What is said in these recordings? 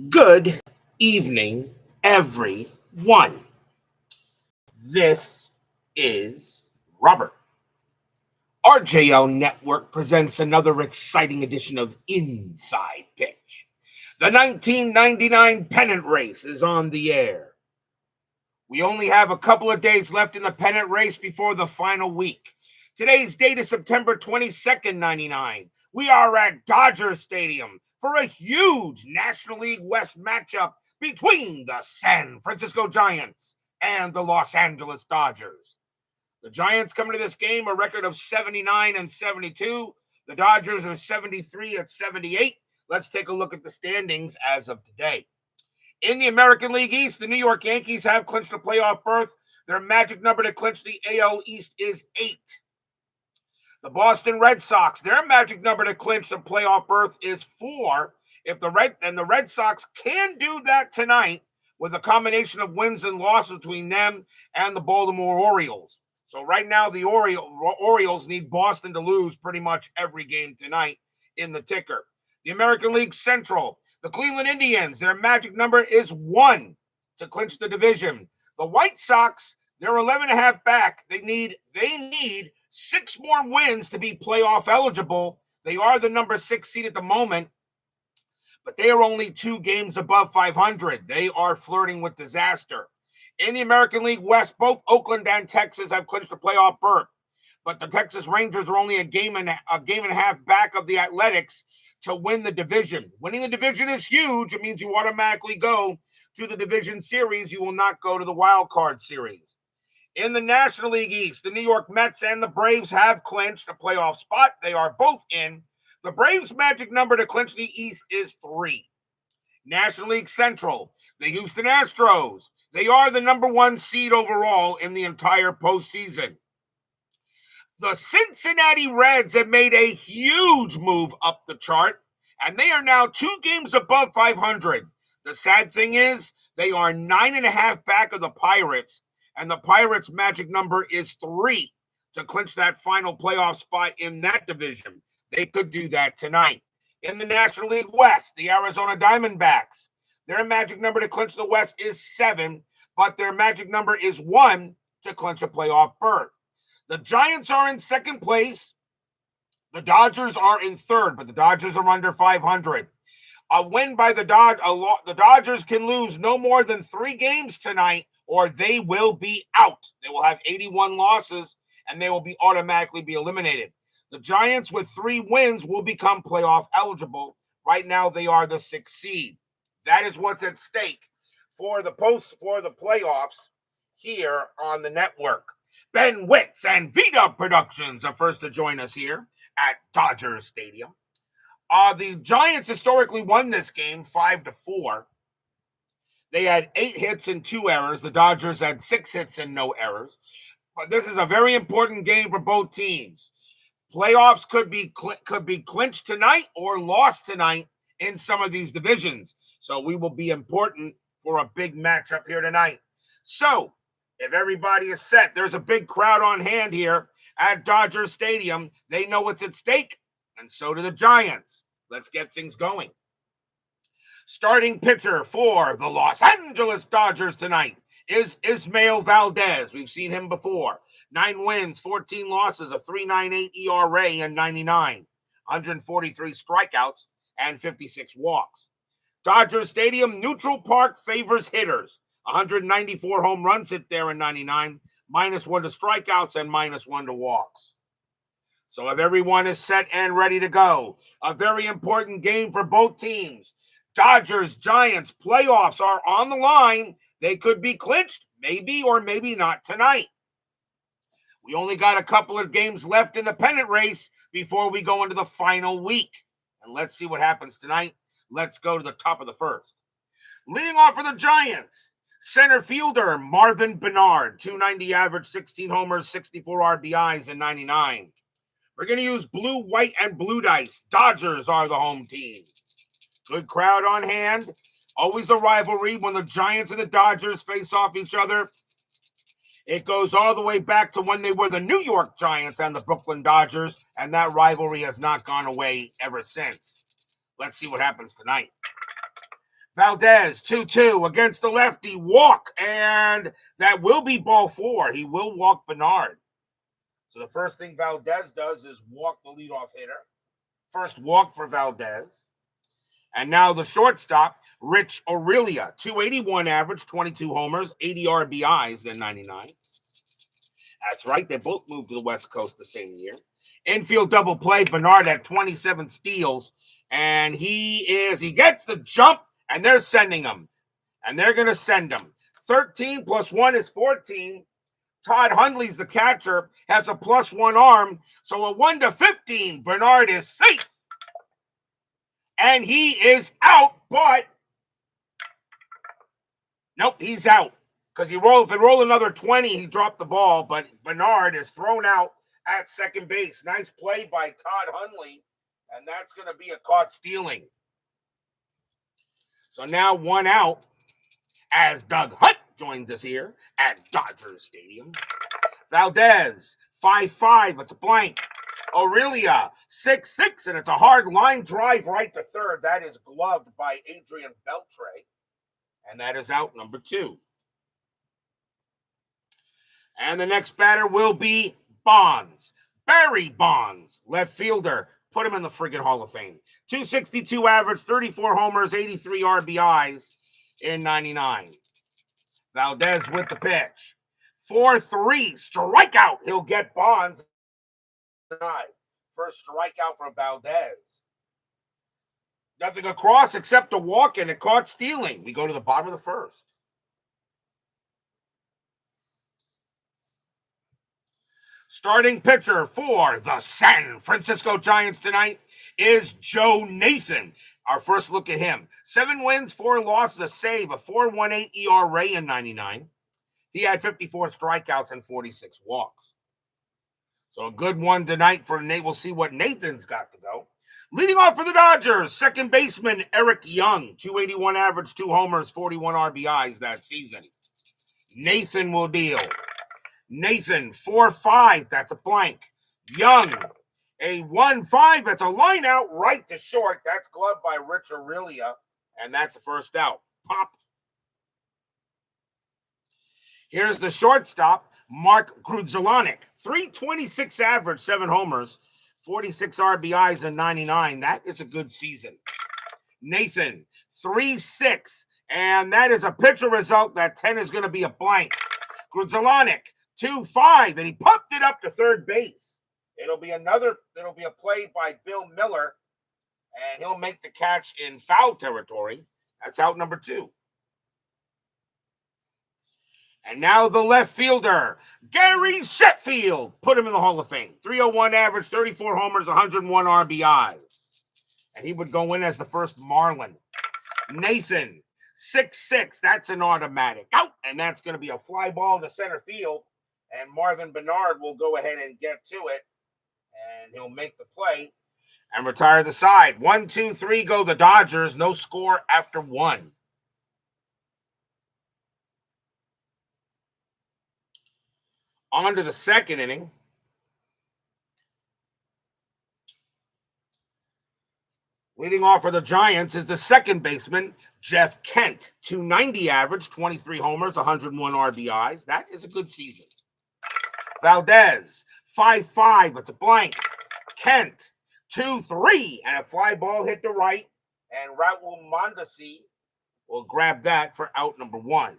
Good evening, everyone. This is Robert. RJO Network presents another exciting edition of Inside Pitch. The 1999 Pennant race is on the air. We only have a couple of days left in the pennant race before the final week. Today's date is September 22nd, 99. We are at Dodger Stadium for a huge National League West matchup between the San Francisco Giants and the Los Angeles Dodgers. The Giants come into this game a record of 79-72. The Dodgers are 73-78. Let's take a look at the standings as of today. In the American League East, the New York Yankees have clinched a playoff berth. Their magic number to clinch the AL East is 8. The Boston Red Sox, their magic number to clinch the playoff berth is 4. The Red Sox can do that tonight with a combination of wins and losses between them and the Baltimore Orioles. So right now, the Orioles need Boston to lose pretty much every game tonight in the ticker. The American League Central, the Cleveland Indians, their magic number is 1 to clinch the division. The White Sox, they're 11.5 back. They need 6 more wins to be playoff eligible. They are the number 6 seed at the moment, but they are only 2 games above 500. They are flirting with disaster. In the American League West, both Oakland and Texas have clinched a playoff berth, but the Texas Rangers are only a game and a half back of the Athletics to win the division. Winning the division is huge. It means you automatically go to the division series. You will not go to the wild card series. In the National League East, the New York Mets and the Braves have clinched a playoff spot. They are both in. The Braves' magic number to clinch the East is 3. National League Central, the Houston Astros. They are the number 1 seed overall in the entire postseason. The Cincinnati Reds have made a huge move up the chart, and they are now 2 games above 500. The sad thing is they are 9.5 back of the Pirates, and the Pirates' magic number is 3 to clinch that final playoff spot in that division. They could do that tonight. In the National League West, the Arizona Diamondbacks, their magic number to clinch the West is 7, but their magic number is 1 to clinch a playoff berth. The Giants are in second place. The Dodgers are in third, but the Dodgers are under 500. A win by the Dodgers can lose no more than 3 games tonight, or they will be out. They will have 81 losses, and they will automatically be eliminated. The Giants, with 3 wins, will become playoff eligible. Right now, they are the 6th seed. That is what's at stake for the playoffs here on the network. Ben Witz and V-Dub Productions are first to join us here at Dodger Stadium. The Giants historically won this game 5-4. They had 8 hits and 2 errors. The Dodgers had 6 hits and no errors. But this is a very important game for both teams. Playoffs could be clinched tonight or lost tonight in some of these divisions. So we will be important for a big matchup here tonight. So if everybody is set, there's a big crowd on hand here at Dodger Stadium. They know what's at stake, and so do the Giants. Let's get things going. Starting pitcher for the Los Angeles Dodgers tonight is Ismael Valdes. We've seen him before. 9 wins, 14 losses, a 3.98 ERA in 99, 143 strikeouts, and 56 walks. Dodger Stadium neutral park favors hitters. 194 home runs hit there in 99, -1 to strikeouts and -1 to walks. So if everyone is set and ready to go, a very important game for both teams. Dodgers, Giants, playoffs are on the line. They could be clinched, maybe or maybe not tonight. We only got a couple of games left in the pennant race before we go into the final week. And let's see what happens tonight. Let's go to the top of the first. Leading off for the Giants, center fielder Marvin Bernard, 290 average, 16 homers, 64 RBIs in 99. We're going to use blue, white, and blue dice. Dodgers are the home team. Good crowd on hand. Always a rivalry when the Giants and the Dodgers face off each other. It goes all the way back to when they were the New York Giants and the Brooklyn Dodgers, and that rivalry has not gone away ever since. Let's see what happens tonight. Valdes, 2-2 against the lefty. Walk, and that will be ball 4. He will walk Bernard. So the first thing Valdes does is walk the leadoff hitter. First walk for Valdes. And now the shortstop, Rich Aurelia, 281 average, 22 homers, 80 RBIs in 99. That's right. They both moved to the West Coast the same year. Infield double play. Bernard had 27 steals. And he gets the jump, and they're sending him. And they're going to send him. 13 plus 1 is 14. Todd Hundley's the catcher, has a +1 arm. So a 1-15. Bernard is safe. And he is out, but nope, he's out. Because if he roll another 20, he dropped the ball, but Bernard is thrown out at second base. Nice play by Todd Hundley, and that's going to be a caught stealing. So now 1 out as Doug Hunt joins us here at Dodger Stadium. Valdes, 5-5, it's a blank. Aurelia, 6-6, and it's a hard line drive right to third. That is gloved by Adrian Beltre, and that is out number 2. And the next batter will be Bonds. Barry Bonds, left fielder. Put him in the friggin' Hall of Fame. 262 average, 34 homers, 83 RBIs in 99. Valdes with the pitch. 4-3, strikeout. He'll get Bonds. First strikeout for Valdes. Nothing across except a walk and a caught stealing. We go to the bottom of the first. Starting pitcher for the San Francisco Giants tonight is Joe Nathan. Our first look at him. 7 wins, 4 losses, a save, a 4.18 ERA in 99. He had 54 strikeouts and 46 walks. So a good one tonight for Nate. We'll see what Nathan's got to go. Leading off for the Dodgers, second baseman Eric Young, 281 average, 2 homers, 41 RBIs that season. Nathan will deal. Nathan, 4-5, that's a blank. Young, a 1-5, that's a line out right to short. That's gloved by Rich Aurelia, and that's the first out. Pop. Here's the shortstop, Mark Grudzielanek, 326 average, 7 homers, 46 RBIs in 99. That is a good season. Nathan, 3-6, and that is a pitcher result. That 10 is going to be a blank. Grudzielanek, 2-5, and he pumped it up to third base. It'll be a play by Bill Miller, and he'll make the catch in foul territory. That's out number 2. And now the left fielder, Gary Sheffield. Put him in the Hall of Fame. 301 average, 34 homers, 101 RBIs. And he would go in as the first Marlin. Nathan, 6-6. That's an automatic out. And that's going to be a fly ball to center field. And Marvin Bernard will go ahead and get to it. And he'll make the play and retire the side. 1, 2, 3 go the Dodgers. No score after 1. On to the second inning. Leading off for the Giants is the second baseman, Jeff Kent. 290 average, 23 homers, 101 RBIs. That is a good season. Valdes, 5-5. It's a blank. Kent, 2-3. And a fly ball hit to right. And Raul Mondesi will grab that for out number 1.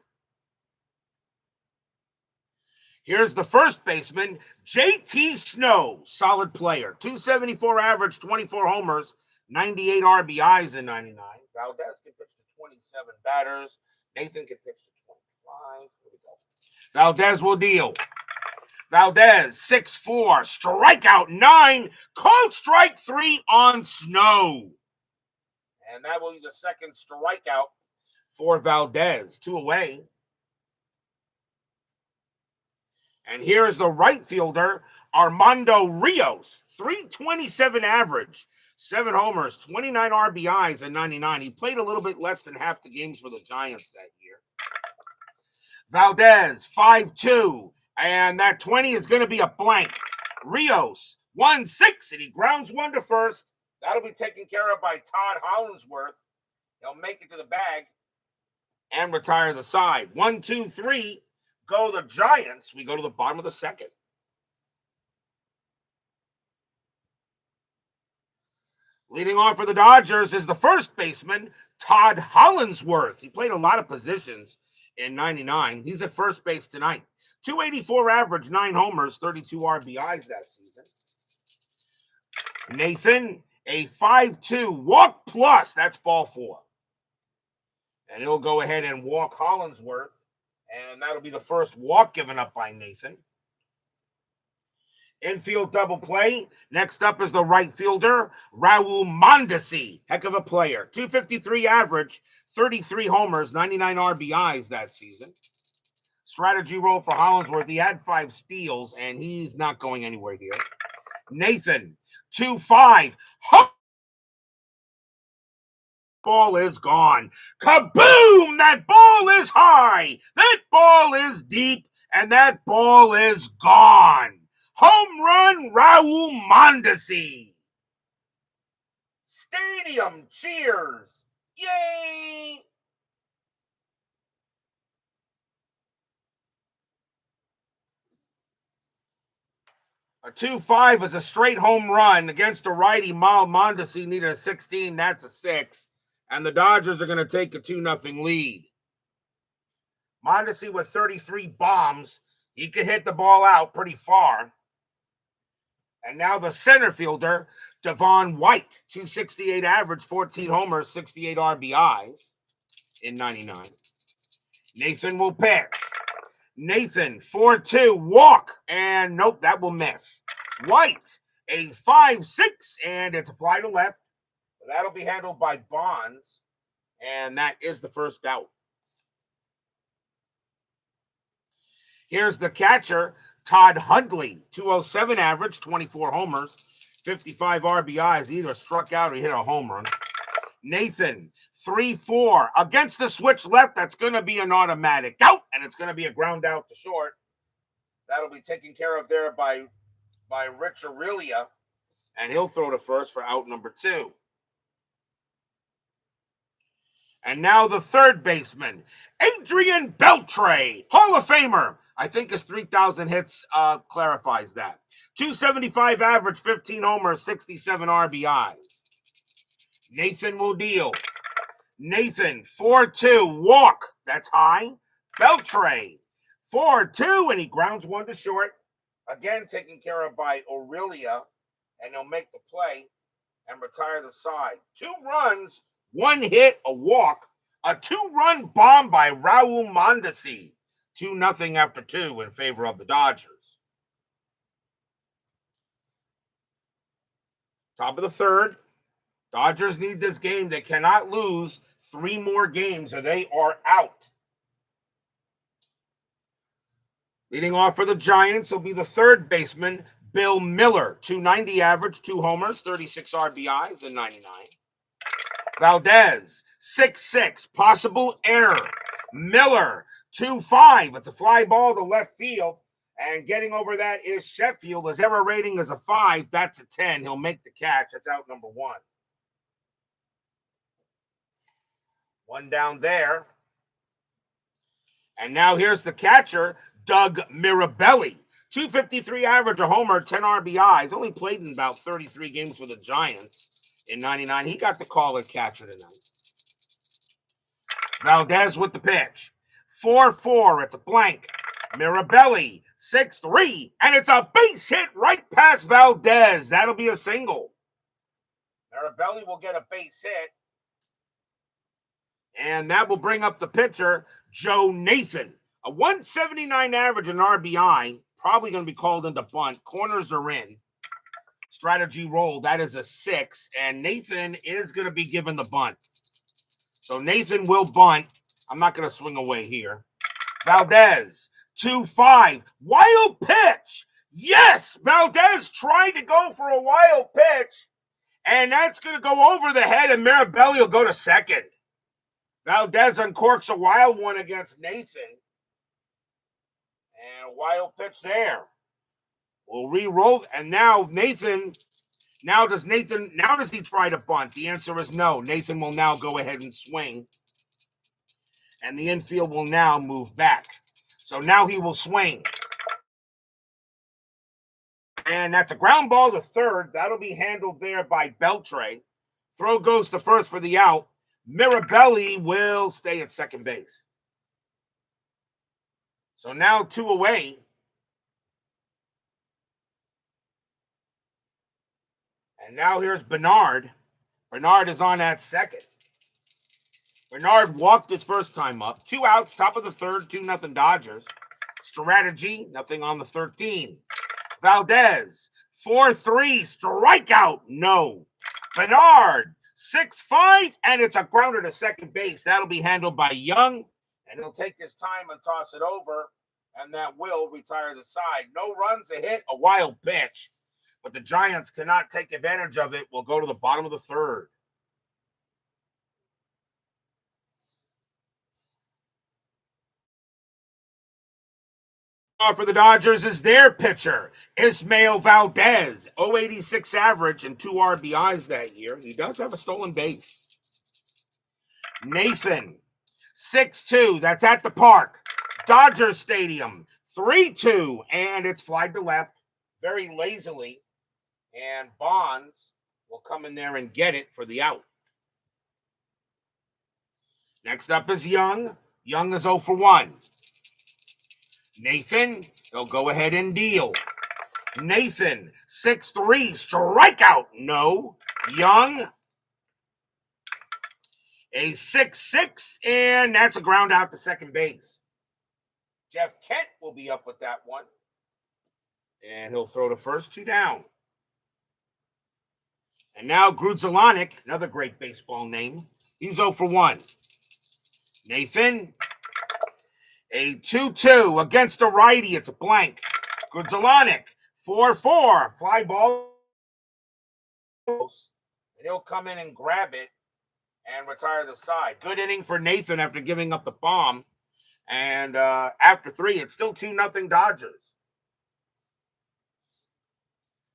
Here's the first baseman, J.T. Snow, solid player. 274 average, 24 homers, 98 RBIs in 99. Valdes can pitch to 27 batters. Nathan can pitch to 25. Here we go. Valdes will deal. Valdes, 6-4, strikeout 9, called strike 3 on Snow. And that will be the second strikeout for Valdes. 2 away. And here's the right fielder, Armando Rios, 327 average, 7 homers, 29 RBIs in 99. He played a little bit less than half the games for the Giants that year. Valdes, 5-2, and that 20 is going to be a blank. Rios, 1-6, and he grounds one to first. That'll be taken care of by Todd Hollingsworth. He'll make it to the bag and retire the side. 1, 2, 3. Go the Giants. We go to the bottom of the second. Leading off for the Dodgers is the first baseman, Todd Hollandsworth. He played a lot of positions in 99. He's at first base tonight. 284 average, 9 homers, 32 RBIs that season. Nathan, a 5-2 walk plus. That's ball 4. And he'll go ahead and walk Hollandsworth. And that'll be the first walk given up by Nathan. Infield double play. Next up is the right fielder, Raul Mondesi. Heck of a player. 253 average, 33 homers, 99 RBIs that season. Strategy roll for Hollandsworth. He had 5 steals, and he's not going anywhere here. Nathan, 2-5. Ball is gone. Kaboom! That ball is high. That ball is deep, and that ball is gone. Home run, Raul Mondesi. Stadium cheers. Yay! A 2-5 is a straight home run against a righty. Mondesi needed a 16. That's a 6. And the Dodgers are going to take a 2-0 lead. Mondesi with 33 bombs. He could hit the ball out pretty far. And now the center fielder, Devon White, 268 average, 14 homers, 68 RBIs in 99. Nathan will pitch. Nathan, 4-2, walk, and nope, that will miss. White, a 5-6, and it's a fly to left. That'll be handled by Bonds, and that is the first out. Here's the catcher, Todd Hundley, 207 average, 24 homers, 55 RBIs. He either struck out or hit a home run. Nathan, 3-4. Against the switch left, that's going to be an automatic out, and it's going to be a ground out to short. That'll be taken care of there by Rich Aurelia, and he'll throw to first for out number 2. And now the third baseman, Adrian Beltre, Hall of Famer. I think his 3,000 hits clarifies that. 275 average, 15 homers, 67 RBIs. Nathan will deal. Nathan, 4-2, walk. That's high. Beltre, 4-2, and he grounds one to short. Again, taken care of by Aurelia, and he'll make the play and retire the side. 2 runs, 1 hit, a walk, a 2-run bomb by Raul Mondesi. 2-0 after 2 in favor of the Dodgers. Top of the third. Dodgers need this game. They cannot lose 3 more games or they are out. Leading off for the Giants will be the third baseman, Bill Miller. 290 average, 2 homers, 36 RBIs in 99. Valdes, 6-6, possible error. Miller, 2-5. It's a fly ball to left field. And getting over that is Sheffield. His error rating is a 5. That's a 10. He'll make the catch. That's out number 1. 1 down there. And now here's the catcher, Doug Mirabelli. 253 average, a homer, 10 RBIs. Only played in about 33 games for the Giants in 99. He got the call at catcher tonight. Valdes with the pitch. 4-4. It's a blank. Mirabelli, 6-3. And it's a base hit right past Valdes. That'll be a single. Mirabelli will get a base hit. And that will bring up the pitcher, Joe Nathan. A 179 average in RBI. Probably going to be called into bunt. Corners are in. Strategy roll. That is a 6. And Nathan is going to be given the bunt. So Nathan will bunt. I'm not going to swing away here. Valdes, 2-5. Wild pitch. Yes, Valdes tried to go for a wild pitch. And that's going to go over the head, and Mirabelli will go to second. Valdes uncorks a wild one against Nathan. And a wild pitch there. We'll re-roll. And now Nathan Now does he try to bunt? The answer is no. Nathan will now go ahead and swing. And the infield will now move back. So now he will swing. And that's a ground ball to third. That'll be handled there by Beltre. Throw goes to first for the out. Mirabelli will stay at second base. So now 2 away. And now here's Bernard. Bernard is on at second. Bernard walked his first time up. 2 outs, top of the third, 2-0 Dodgers. Strategy, nothing on the 13. Valdes, 4-3, strikeout, no. Bernard, 6-5, and it's a grounder to second base. That'll be handled by Young, and he'll take his time and toss it over, and that will retire the side. No runs, a hit, a wild pitch, but the Giants cannot take advantage of it. We'll go to the bottom of the third. For the Dodgers is their pitcher, Ismael Valdes, 086 average and 2 RBIs that year. He does have a stolen base. Nathan, 6-2, that's at the park. Dodgers Stadium, 3-2, and it's flied to left very lazily. And Bonds will come in there and get it for the out. Next up is Young. Young is 0 for 1. Nathan, he'll go ahead and deal. Nathan, 6-3, strikeout, no. Young, a 6-6, and that's a ground out to second base. Jeff Kent will be up with that one. And he'll throw to first, 2 down. And now Grudzielanek, another great baseball name. He's 0 for 1. Nathan, a 2-2 against a righty. It's a blank. Grudzielanek, 4-4. Fly ball. And he'll come in and grab it and retire the side. Good inning for Nathan after giving up the bomb. And after 3, it's still 2-0 Dodgers.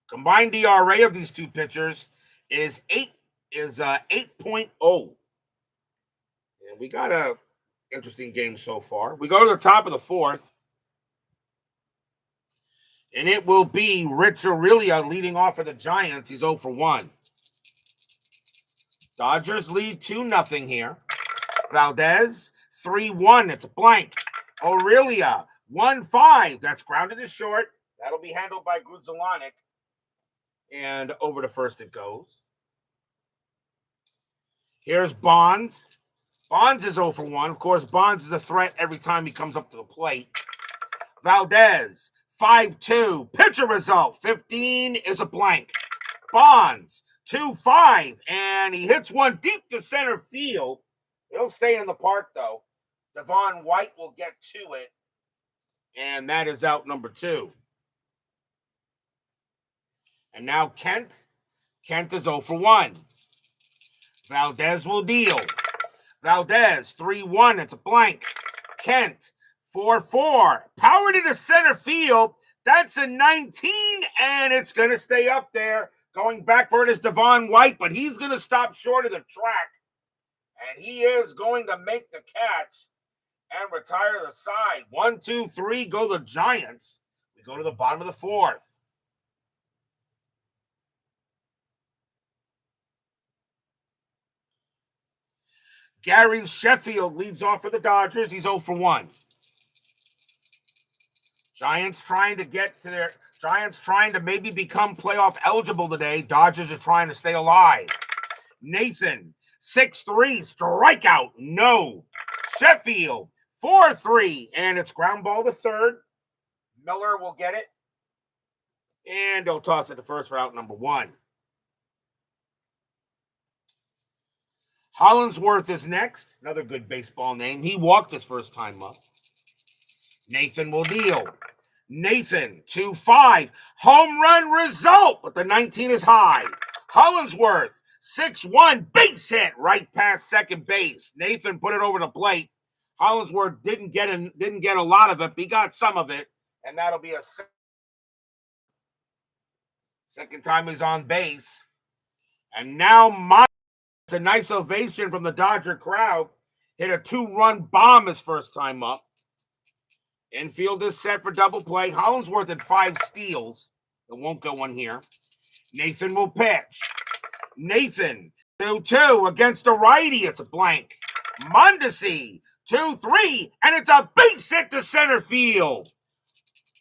Combined ERA of these two pitchers is 8.0. And we got a interesting game so far. We go to the top of the 4th. And it will be Rich Aurelia leading off for the Giants. He's 0 for 1. Dodgers lead 2-0 here. Valdes, 3-1. It's a blank. Aurelia, 1-5. That's grounded to short. That'll be handled by Grudzielanek. And over to first it goes. Here's Bonds. Bonds is 0 for 1. Of course, Bonds is a threat every time he comes up to the plate. Valdes, 5-2. Pitcher result, 15 is a blank. Bonds, 2-5. And he hits one deep to center field. It'll stay in the park, though. Devon White will get to it. And that is out number 2. And now Kent. Kent is 0 for 1. Valdes will deal. Valdes, 3-1. It's a blank. Kent, 4-4. Powered into center field. That's a 19, and it's going to stay up there. Going back for it is Devon White, but he's going to stop short of the track. And he is going to make the catch and retire the side. 1, 2, 3, go the Giants. We go to the bottom of the 4th. Gary Sheffield leads off for the Dodgers. He's 0 for 1. Giants trying to maybe become playoff eligible today. Dodgers are trying to stay alive. Nathan, 6-3, strikeout, no. Sheffield, 4-3, and it's ground ball to third. Miller will get it. And he'll toss it to first for out number 1. Hollingsworth is next. Another good baseball name. He walked his first time up. Nathan will deal. Nathan, 2-5. Home run result, but the 19 is high. Hollingsworth, 6-1. Base hit right past second base. Nathan put it over the plate. Hollingsworth didn't get a lot of it, but he got some of it, and that'll be a Second time he's on base. And now a nice ovation from the Dodger crowd. Hit a 2-run bomb his first time up. Infield is set for double play. Hollingsworth had 5 steals. It won't go one here. Nathan will pitch. Nathan, 2-2 against a righty. It's a blank. Mondesi, 2-3, and it's a base hit to center field.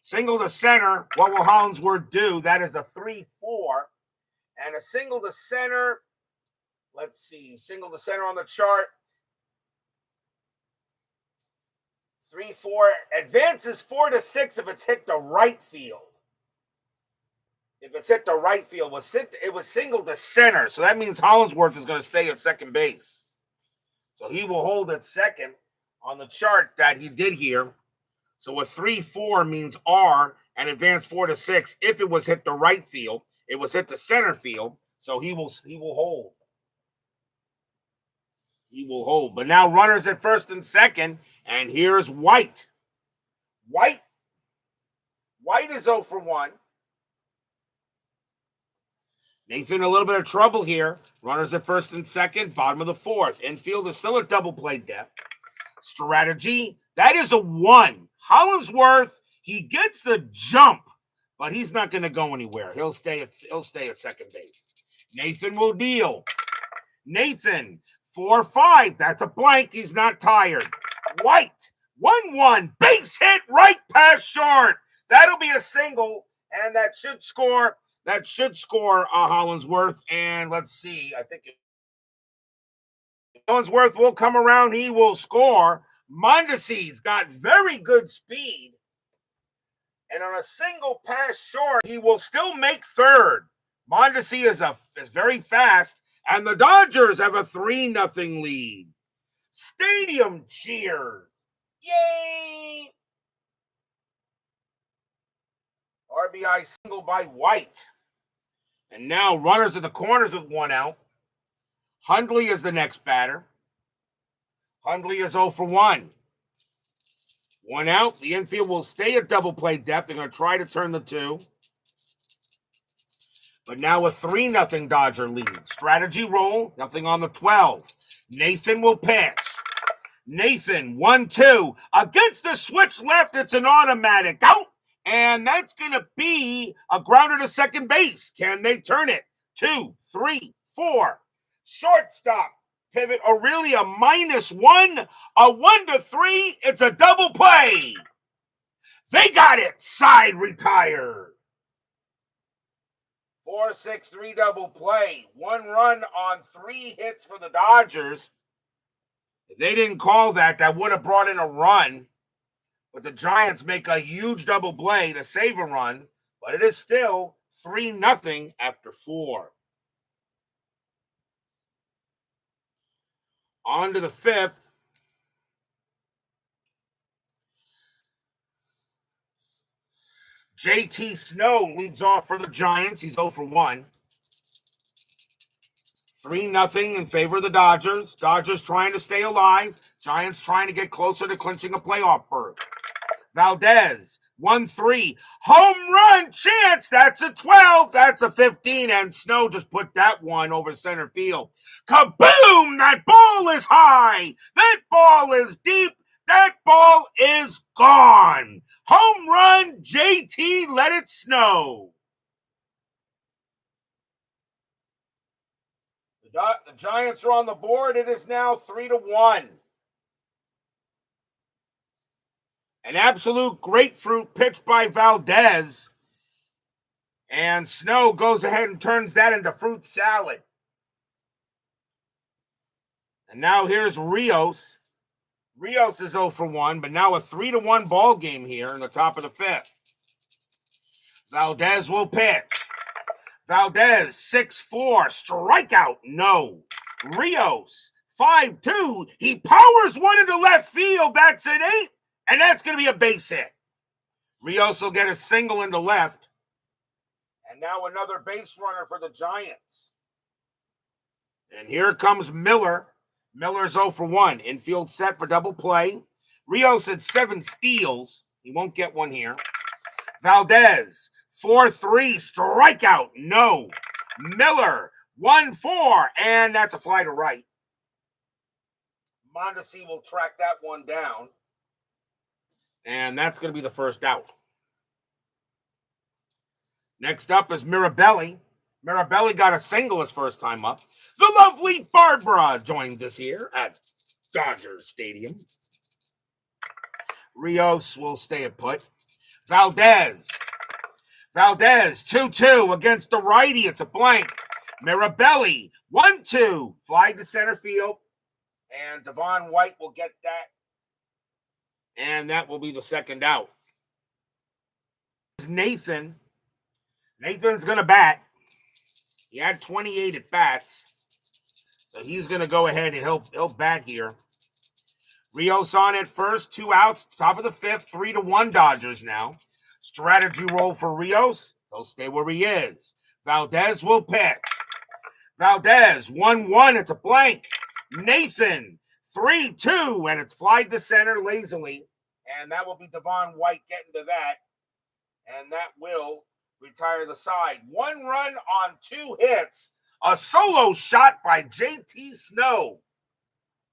Single to center. What will Hollingsworth do? That is a 3-4. And a single to center. Let's see. Single to center on the chart. 3-4. Advances 4-6 if it's hit the right field. If it's hit the right field, it was single to center. So that means Hollingsworth is going to stay at second base. So he will hold at second on the chart that he did here. So a 3-4 means R and advance 4-6. If it was hit the right field, it was hit the center field. So he will hold. He will hold. But now runners at first and second. And here's White. White is 0 for 1. Nathan, a little bit of trouble here. Runners at first and second, bottom of the fourth. Infield is still a double play depth. Strategy, that is a 1. Hollingsworth, he gets the jump, but he's not going to go anywhere. He'll stay at second base. Nathan will deal. Nathan, 4-5. That's a blank. He's not tired. White, 1-1. Base hit right past short. That'll be a single, and that should score Hollingsworth. And let's see. I think Hollingsworth will come around. He will score. Mondesi's got very good speed. And on a single pass short, he will still make third. Mondesi is very fast. And the Dodgers have a 3-0 lead. Stadium cheers. Yay! RBI single by White. And now runners at the corners with 1 out. Hundley is the next batter. Hundley is 0 for 1. 1 out. The infield will stay at double play depth. They're going to try to turn the 2. But now a 3-0 Dodger lead. Strategy roll. Nothing on the 12. Nathan will pitch. Nathan, 1-2. Against the switch left, it's an automatic out. And that's going to be a grounder to second base. Can they turn it? 2, 3, 4. Shortstop. Pivot Aurelia, -1. A 1-3. It's a double play. They got it. Side retired. 4-6-3 double play. 1 run on 3 hits for the Dodgers. If they didn't call that, that would have brought in a run. But the Giants make a huge double play to save a run. But it is still 3-0 after 4. On to the 5th. JT Snow leads off for the Giants. He's 0 for 1. 3-0 in favor of the Dodgers. Dodgers trying to stay alive. Giants trying to get closer to clinching a playoff berth. Valdes, 1-3. Home run chance. That's a 12. That's a 15. And Snow just put that one over center field. Kaboom! That ball is high. That ball is deep. That ball is gone. Home run, JT, let it snow. The Giants are on the board. It is now 3-1. An absolute grapefruit pitch by Valdes. And Snow goes ahead and turns that into fruit salad. And now here's Rios. Rios is 0 for 1, but now a 3-1 ball game here in the top of the 5th. Valdes will pitch. Valdes, 6-4, strikeout, no. Rios, 5-2, he powers one into left field. That's an 8, and that's going to be a base hit. Rios will get a single into left. And now another base runner for the Giants. And here comes Miller. Miller's 0 for 1. Infield set for double play. Rios had 7 steals. He won't get one here. Valdes, 4-3, strikeout, no. Miller, 1-4, and that's a fly to right. Mondesi will track that one down, and that's going to be the first out. Next up is Mirabelli. Mirabelli got a single his first time up. The lovely Barbara joins us here at Dodgers Stadium. Rios will stay at put. Valdes, 2-2 against the righty. It's a blank. Mirabelli, 1-2. Fly to center field. And Devon White will get that. And that will be the second out. Nathan's going to bat. He had 28 at bats. So he's going to go ahead and he'll bat here. Rios on at first, 2 outs, top of the 5th, 3-1 Dodgers now. Strategy roll for Rios. He'll stay where he is. Valdes will pitch. Valdes, 1-1. It's a blank. Nathan, 3-2. And it's flied to center lazily. And that will be Devon White getting to that. And that will retire the side. 1 run on 2 hits. A solo shot by JT Snow.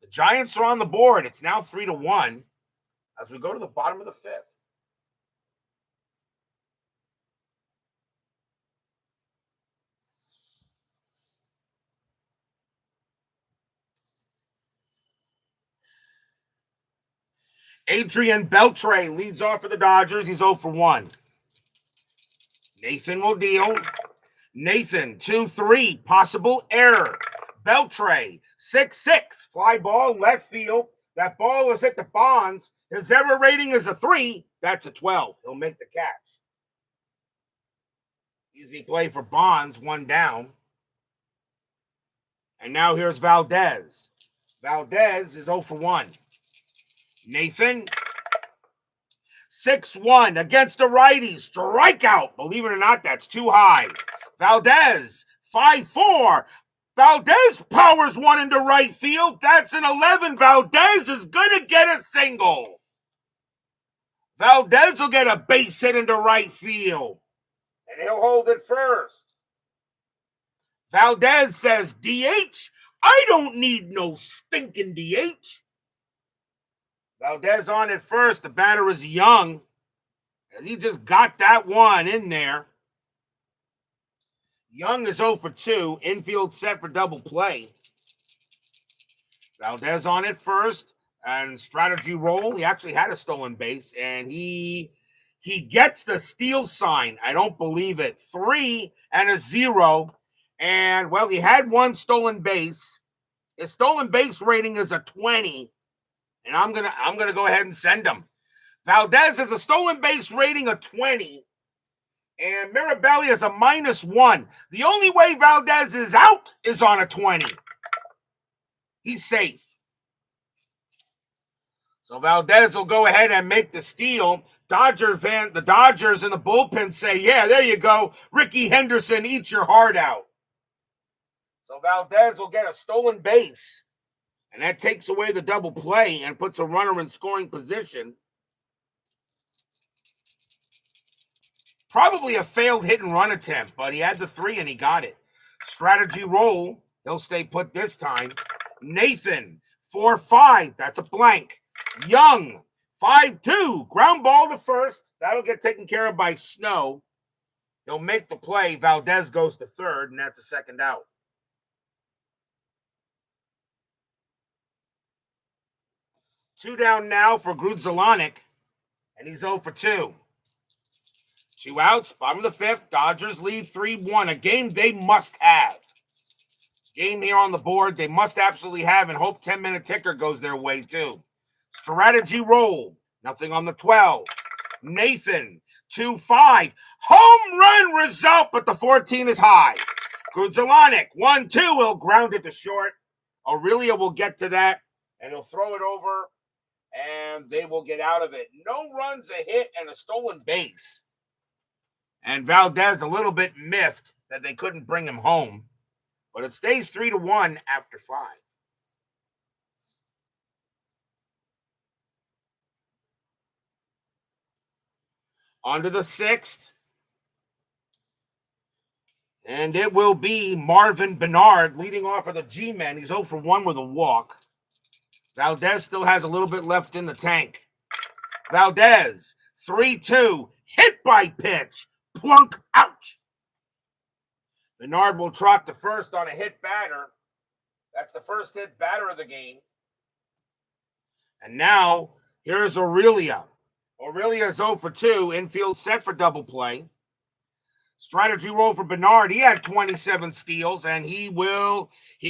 The Giants are on the board. It's now 3-1 as we go to the bottom of the 5th. Adrian Beltre leads off for the Dodgers. He's 0-1. Nathan will deal. Nathan, 2-3. Possible error. Beltre, 6-6. Fly ball, left field. That ball is hit the Bonds. His error rating is a 3. That's a 12. He'll make the catch. Easy play for Bonds, 1 down. And now here's Valdes. Valdes is 0-1. Nathan, 6-1 against the righty. Strikeout. Believe it or not, that's too high. Valdes, 5-4. Valdes powers one into right field. That's an 11. Valdes is going to get a single. Valdes will get a base hit into right field. And he'll hold it first. Valdes says, DH? I don't need no stinking DH. Valdes on at first. The batter is Young. As he just got that one in there. Young is 0-2. Infield set for double play. Valdes on at first. And strategy roll. He actually had a stolen base. And he gets the steal sign. I don't believe it. 3 and a 0. And, well, he had 1 stolen base. His stolen base rating is a 20. And I'm gonna go ahead and send him. Valdes has a stolen base rating of 20. And Mirabelli has a -1. The only way Valdes is out is on a 20. He's safe. So Valdes will go ahead and make the steal. The Dodgers in the bullpen say, yeah, there you go. Ricky Henderson, eat your heart out. So Valdes will get a stolen base. And that takes away the double play and puts a runner in scoring position. Probably a failed hit and run attempt, but he had the 3 and he got it. Strategy roll. He'll stay put this time. Nathan, 4-5. That's a blank. Young, 5-2. Ground ball to first. That'll get taken care of by Snow. He'll make the play. Valdes goes to third, and that's a second out. Two down now for Grudzielanek, and he's 0-2. 2 outs, bottom of the 5th. Dodgers lead 3-1, a game they must have. Game here on the board they must absolutely have, and hope 10-minute ticker goes their way too. Strategy roll, nothing on the 12. Nathan, 2-5. Home run result, but the 14 is high. Grudzielanek, 1-2. He'll ground it to short. Aurelia will get to that, and he'll throw it over. And they will get out of it. No runs, a hit, and a stolen base. And Valdes a little bit miffed that they couldn't bring him home. But it stays 3-1 after 5. On to the 6th. And it will be Marvin Bernard leading off for the G-Men. He's 0 for 1 with a walk. Valdes still has a little bit left in the tank. Valdes, 3-2, hit by pitch, plunk, ouch. Bernard will trot to first on a hit batter. That's the first hit batter of the game. And now, here's Aurelia. Aurelia is 0 for 2, infield set for double play. Strategy roll for Bernard. He had 27 steals, and he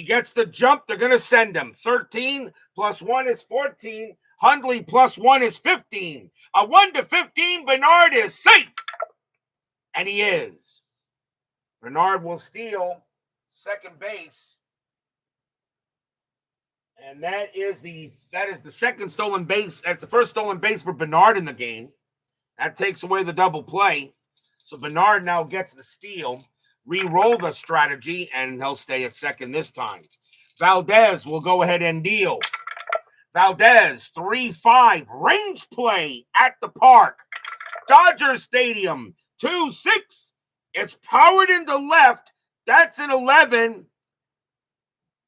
gets the jump. They're going to send him. 13 plus 1 is 14. Hundley plus 1 is 15. A 1 to 15, Bernard is safe. And he is. Bernard will steal second base. And that is the second stolen base. That's the first stolen base for Bernard in the game. That takes away the double play. So Bernard now gets the steal, re-roll the strategy, and he'll stay at second this time. Valdes will go ahead and deal. Valdes, 3-5, range play at the park. Dodger Stadium, 2-6. It's powered into left. That's an 11.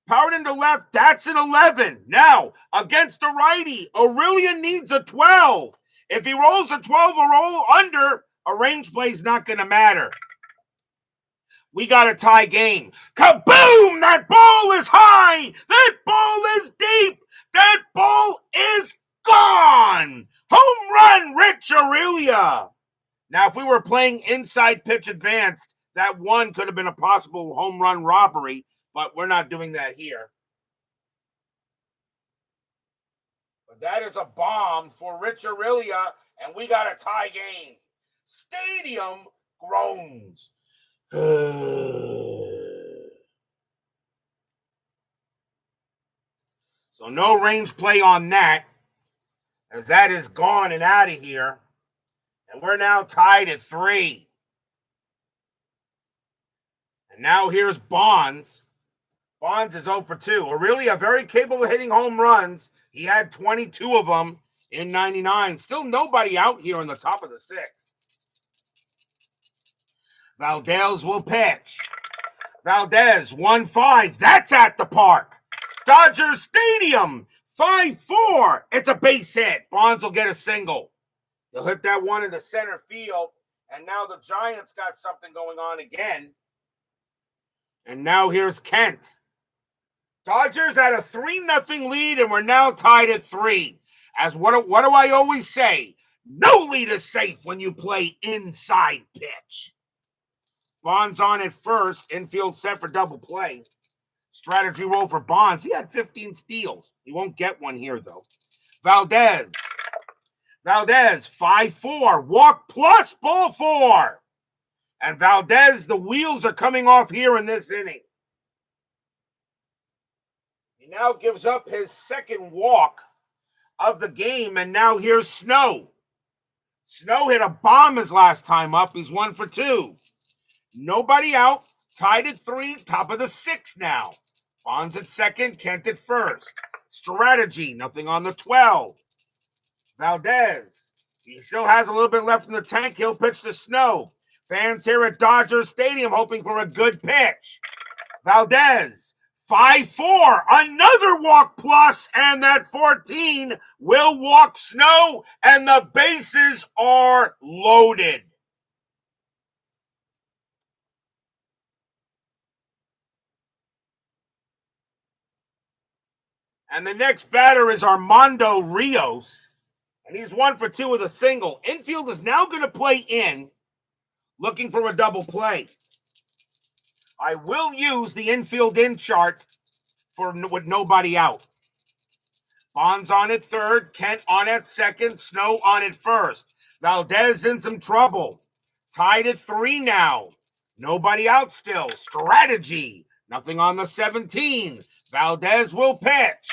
Powered into left. That's an 11. Now, against the righty, Aurelia needs a 12. If he rolls a 12 or roll under, a range play is not going to matter. We got a tie game. Kaboom! That ball is high. That ball is deep. That ball is gone. Home run, Rich Aurelia. Now, if we were playing inside pitch advanced, that one could have been a possible home run robbery, but we're not doing that here. But that is a bomb for Rich Aurelia, and we got a tie game. Stadium groans. So no range play on that, as that is gone and out of here. And we're now tied at 3. And now here's Bonds. Bonds is 0 for 2. Aurelia very capable of hitting home runs. He had 22 of them in 99. Still nobody out here on the top of the 6th. Valdes will pitch. Valdes, 1-5. That's at the park. Dodger Stadium, 5-4. It's a base hit. Bonds will get a single. He'll hit that one into center field. And now the Giants got something going on again. And now here's Kent. Dodgers had a 3-0 lead, and we're now tied at 3. As what do I always say? No lead is safe when you play inside pitch. Bonds on at first. Infield set for double play. Strategy roll for Bonds. He had 15 steals. He won't get one here, though. Valdes. Valdes, 5-4. Walk plus ball 4. And Valdes, the wheels are coming off here in this inning. He now gives up his second walk of the game, and now here's Snow. Snow hit a bomb his last time up. He's 1 for 2. Nobody out. Tied at 3. Top of the 6th now. Bonds at second. Kent at first. Strategy. Nothing on the 12. Valdes. He still has a little bit left in the tank. He'll pitch to Snow. Fans here at Dodger Stadium hoping for a good pitch. Valdes. 5-4. Another walk plus, and that 14 will walk Snow, and the bases are loaded. And the next batter is Armando Rios. And he's 1 for 2 with a single. Infield is now going to play in, looking for a double play. I will use the infield in chart with nobody out. Bonds on at third. Kent on at second. Snow on at first. Valdes in some trouble. Tied at 3 now. Nobody out still. Strategy. Nothing on the 17. Valdes will pitch.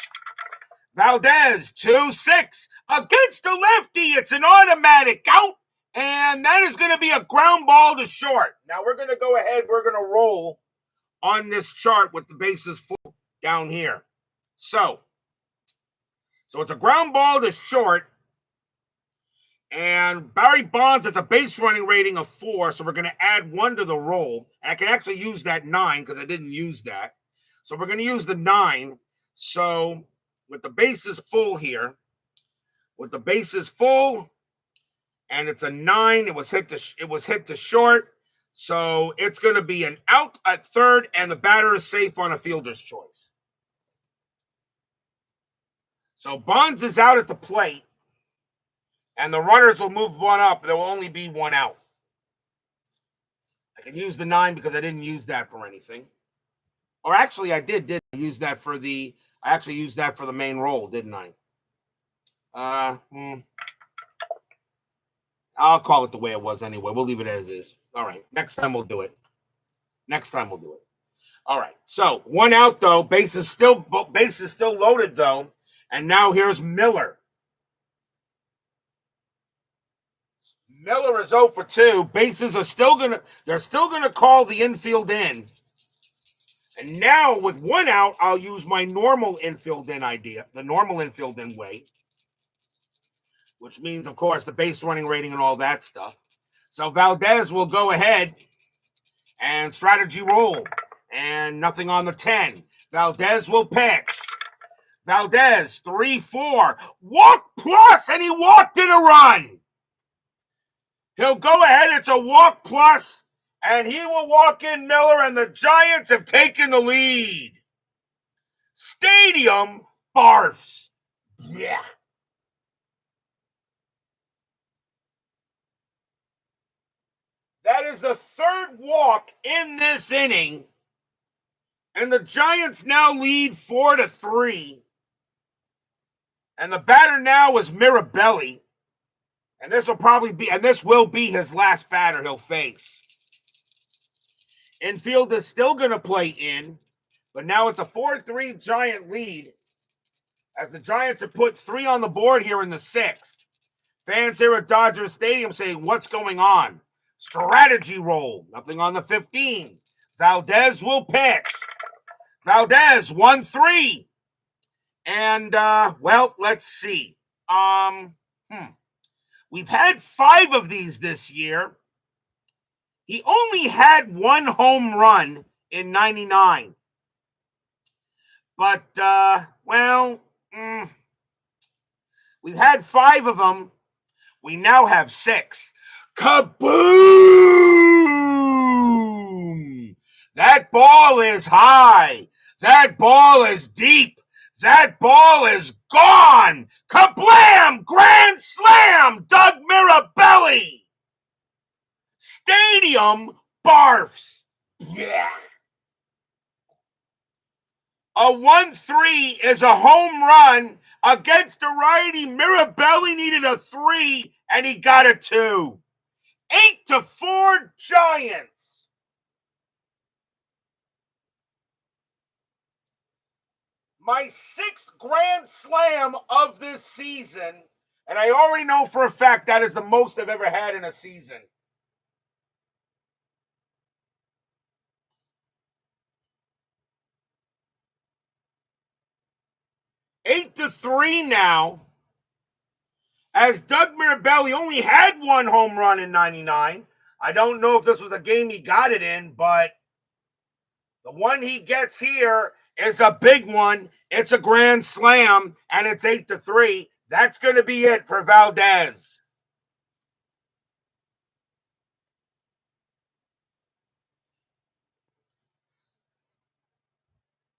Valdes, 2-6. Against the lefty, it's an automatic out. And that is going to be a ground ball to short. Now we're going to go ahead. We're going to roll on this chart with the bases full down here. So it's a ground ball to short. And Barry Bonds has a base running rating of 4, so we're going to add 1 to the roll. And I can actually use that 9 because I didn't use that. So we're going to use the 9. So with the bases full here, and it's a 9, it was hit to short. So it's going to be an out at third, and the batter is safe on a fielder's choice. So Bonds is out at the plate, and the runners will move 1 up. There will only be 1 out. I can use the 9 because I didn't use that for anything. Or actually, I did I use that for the? I actually used that for the main roll, didn't I? I'll call it the way it was anyway. We'll leave it as is. All right. Next time we'll do it. All right. So 1 out though. Base is still loaded though. And now here's Miller. Miller is 0 for 2. Bases are they're still gonna call the infield in. And now with 1 out, I'll use my normal infield in idea, the normal infield in way, which means, of course, the base running rating and all that stuff. So Valdes will go ahead and strategy roll. And nothing on the 10. Valdes will pitch. Valdes, 3-4. Walk plus, and he walked in a run. He'll go ahead. It's a walk plus, and he will walk in Miller, and the Giants have taken the lead. Stadium barfs. Yeah. That is the 3rd walk in this inning, and the Giants now lead 4-3. And the batter now is Mirabelli. And this will be his last batter he'll face. Infield is still going to play in, but now it's a 4-3 Giant lead as the Giants have put 3 on the board here in the 6th. Fans here at Dodger Stadium saying, what's going on? Strategy roll. Nothing on the 15. Valdes will pitch. Valdes, 1-3. And, well, let's see. We've had 5 of these this year. He only had 1 home run in 99. But, we've had 5 of them. We now have 6. Kaboom! That ball is high. That ball is deep. That ball is gone. Kablam! Grand slam! Doug Mirabelli. Stadium barfs. Yeah. A 1-3 is a home run against a righty. Mirabelli needed a 3, and he got a 2. 8-4 Giants. My 6th grand slam of this season, and I already know for a fact that is the most I've ever had in a season. Eight to 3 now, as Doug Mirabelli only had 1 home run in 99. I don't know if this was a game he got it in, but the one he gets here is a big one. It's a grand slam, and it's 8-3. That's going to be it for Valdes.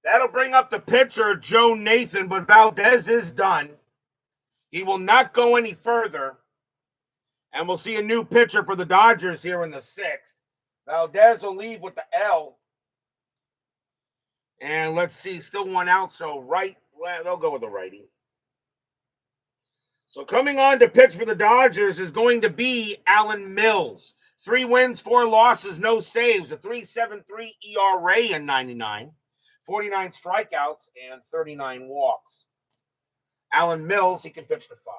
That'll bring up the pitcher, Joe Nathan, but Valdes is done. He will not go any further. And we'll see a new pitcher for the Dodgers here in the 6th. Valdes will leave with the L. And let's see, still 1 out, so they'll go with the righty. So coming on to pitch for the Dodgers is going to be Alan Mills. 3 wins, 4 losses, no saves, a 3.73 ERA in 99, 49 strikeouts, and 39 walks. Alan Mills, he can pitch to 5.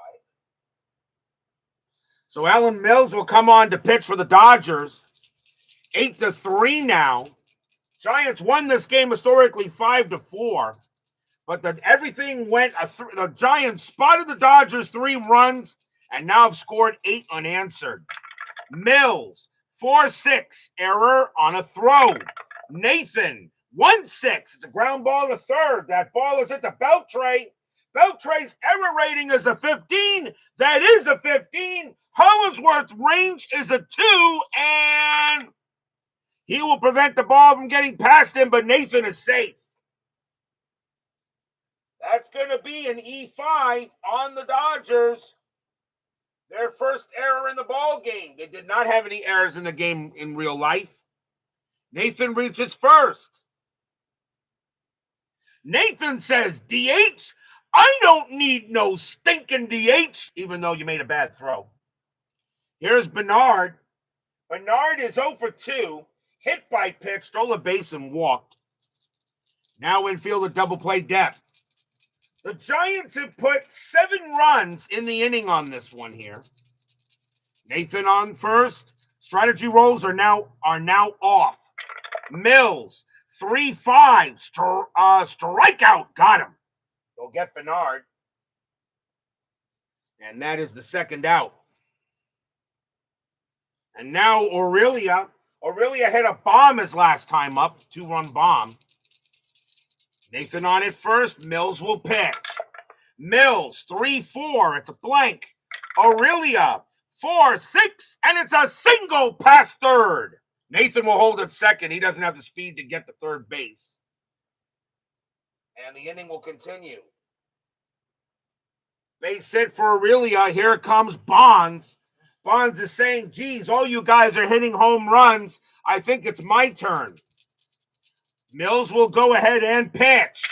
So Alan Mills will come on to pitch for the Dodgers. 8-3 now. Giants won this game historically 5-4. But everything went. The Giants spotted the Dodgers 3 runs, And now I've scored 8 unanswered. Mills, 4-6, error on a throw. Nathan, 1-6. It's a ground ball to third. That ball is at the Beltre. Beltre's error rating is a 15. That is a 15. Hollingsworth's range is a 2, and he will prevent the ball from getting past him, but Nathan is safe. That's going to be an E5 on the Dodgers. Their first error in the ball game. They did not have any errors in the game in real life. Nathan reaches first. Nathan says, DH? I don't need no stinking DH, even though you made a bad throw. Here's Bernard. Bernard is 0 for 2. Hit by pitch, stole a base and walked. Now infield a double play depth. The Giants have put 7 runs in the inning on this one here. Nathan on first. Strategy rolls are now off. Mills, 3-5. Strikeout. Got him. They'll get Bernard. And that is the second out. And now Aurelia. Aurelia hit a bomb his last time up. 2-run bomb. Nathan on it first. Mills will pitch. Mills, 3-4. It's a blank. Aurelia, 4-6. And it's a single past third. Nathan will hold at second. He doesn't have the speed to get to third base. And the inning will continue. Base hit for Aurelia. Here comes Bonds. Bonds is saying, geez, all you guys are hitting home runs. I think it's my turn. Mills will go ahead and pitch.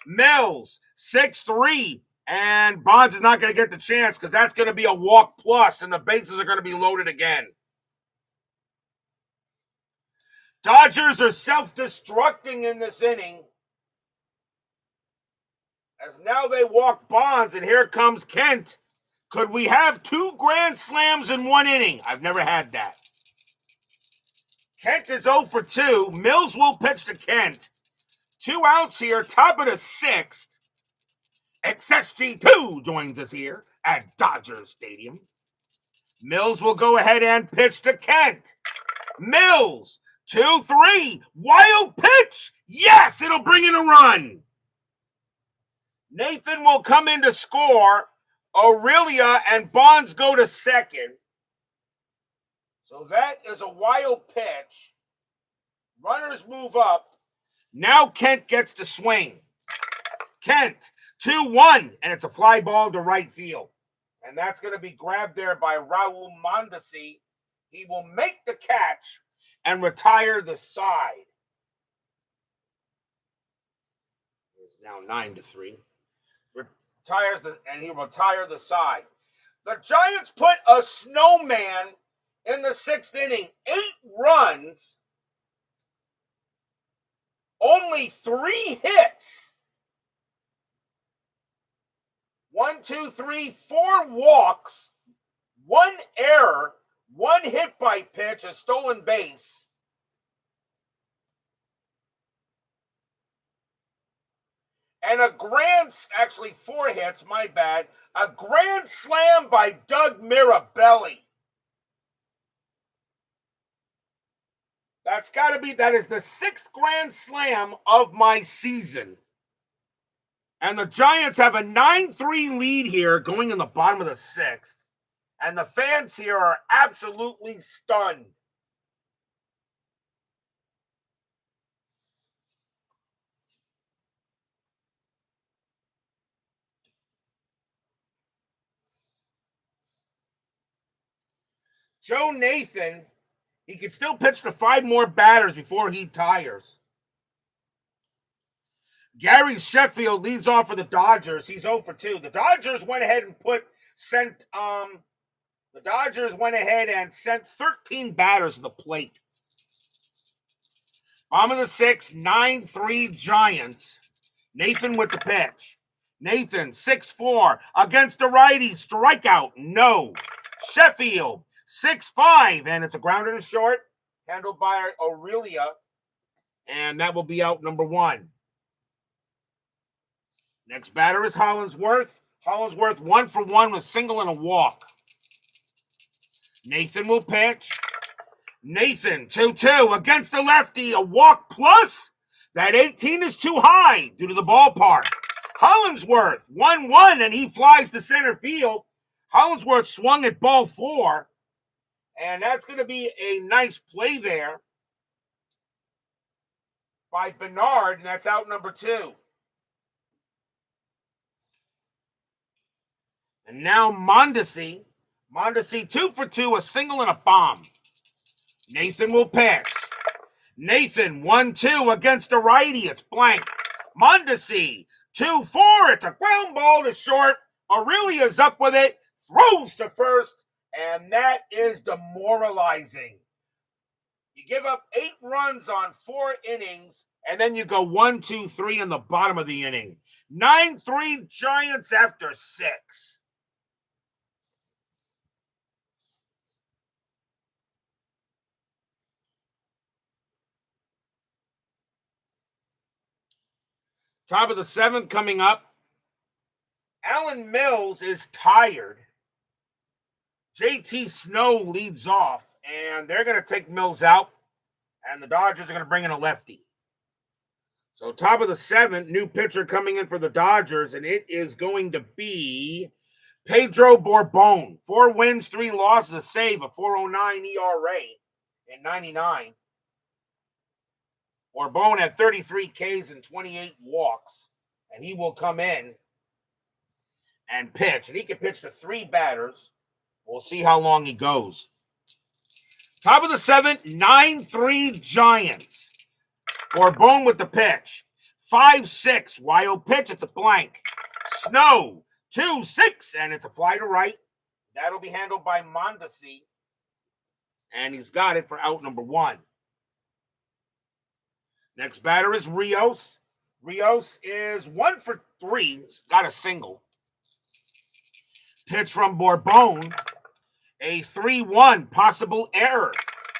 Mills, 6-3. And Bonds is not going to get the chance because that's going to be a walk plus, and the bases are going to be loaded again. Dodgers are self-destructing in this inning. As now they walk Bonds, and here comes Kent. Could we have 2 grand slams in one inning? I've never had that. Kent is 0 for 2. Mills will pitch to Kent. 2 outs here, top of the 6th. XSG2 joins us here at Dodger Stadium. Mills will go ahead and pitch to Kent. Mills, 2-3. Wild pitch. Yes, it'll bring in a run. Nathan will come in to score. Aurelia and Bonds go to second. So that is a wild pitch. Runners move up. Now Kent gets to swing. Kent, 2-1, and it's a fly ball to right field. And that's going to be grabbed there by Raul Mondesi. He will make the catch and retire the side. It's now 9-3. He retires the side. The Giants put a snowman in the 6th inning. 8 runs. Only 3 hits. 1, 2, 3, 4 walks, 1 error, 1 hit by pitch, a stolen base. And actually 4 hits, my bad. A grand slam by Doug Mirabelli. That is the 6th grand slam of my season. And the Giants have a 9-3 lead here going in the bottom of the 6th. And the fans here are absolutely stunned. Joe Nathan, he can still pitch to 5 more batters before he tires. Gary Sheffield leads off for the Dodgers. He's 0 for 2. The Dodgers went ahead and sent 13 batters to the plate. Bottom of the 6th, 9-3 Giants. Nathan with the pitch. Nathan, 6-4 against the righty. Strikeout, no. Sheffield, 6-5, and it's a grounder to short, handled by Aurelia, and that will be out number 1. Next batter is Hollingsworth. Hollingsworth 1 for 1 with single and a walk. Nathan will pitch. Nathan 2-2 against the lefty. A walk plus. That 18 is too high due to the ballpark. Hollingsworth 1-1 and he flies to center field. Hollingsworth swung at ball 4. And that's going to be a nice play there by Bernard, and that's out number 2. And now Mondesi. Mondesi 2 for 2, a single and a bomb. Nathan will pitch. Nathan 1-2 against the righty. It's blank. Mondesi 2-4. It's a ground ball to short. Aurelia's up with it. Throws to first. And that is demoralizing. You give up 8 runs on 4 innings, and then you go 1, 2, 3 in the bottom of the inning. 9-3 Giants after 6. Top of the 7th coming up. Alan Mills is tired. JT Snow leads off, and they're going to take Mills out, and the Dodgers are going to bring in a lefty. So top of the 7th, new pitcher coming in for the Dodgers, and it is going to be Pedro Bourbon. 4 wins, 3 losses, a save, a 4.09 ERA in 99. Bourbon had 33 Ks and 28 walks, and he will come in and pitch. And he can pitch to 3 batters. We'll see how long he goes. Top of the 7th, 9-3 Giants. Bourbon with the pitch. 5-6, wild pitch, it's a blank. Snow, 2-6, and it's a fly to right. That'll be handled by Mondesi. And he's got it for out number 1. Next batter is Rios. Rios is 1 for 3. He's got a single. Pitch from Bourbon. A 3-1 possible error.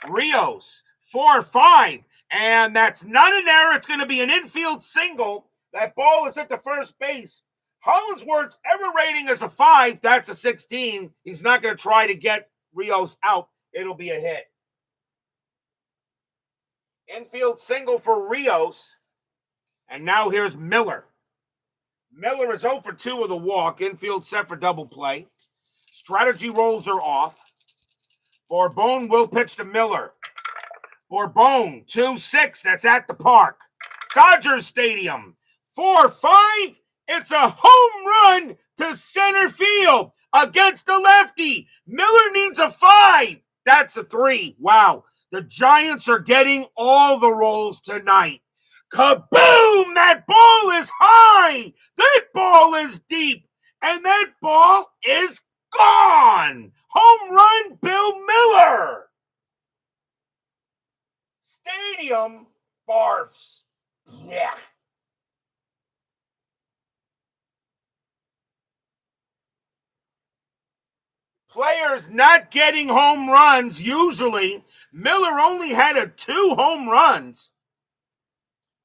Rios, 4-5. And that's not an error. It's going to be an infield single. That ball is at the first base. Hollingsworth's error rating is a 5. That's a 16. He's not going to try to get Rios out. It'll be a hit. Infield single for Rios. And now here's Miller. Miller is 0 for 2 with a walk. Infield set for double play. Strategy rolls are off. Bourbon will pitch to Miller. Bourbon, 2-6. That's at the park. Dodgers Stadium, 4-5. It's a home run to center field against the lefty. Miller needs a 5. That's a 3. Wow. The Giants are getting all the rolls tonight. Kaboom! That ball is high. That ball is deep. And that ball is gone. Home run, Bill Miller. Stadium barfs. Yeah. Players not getting home runs usually. Miller only had 2 home runs.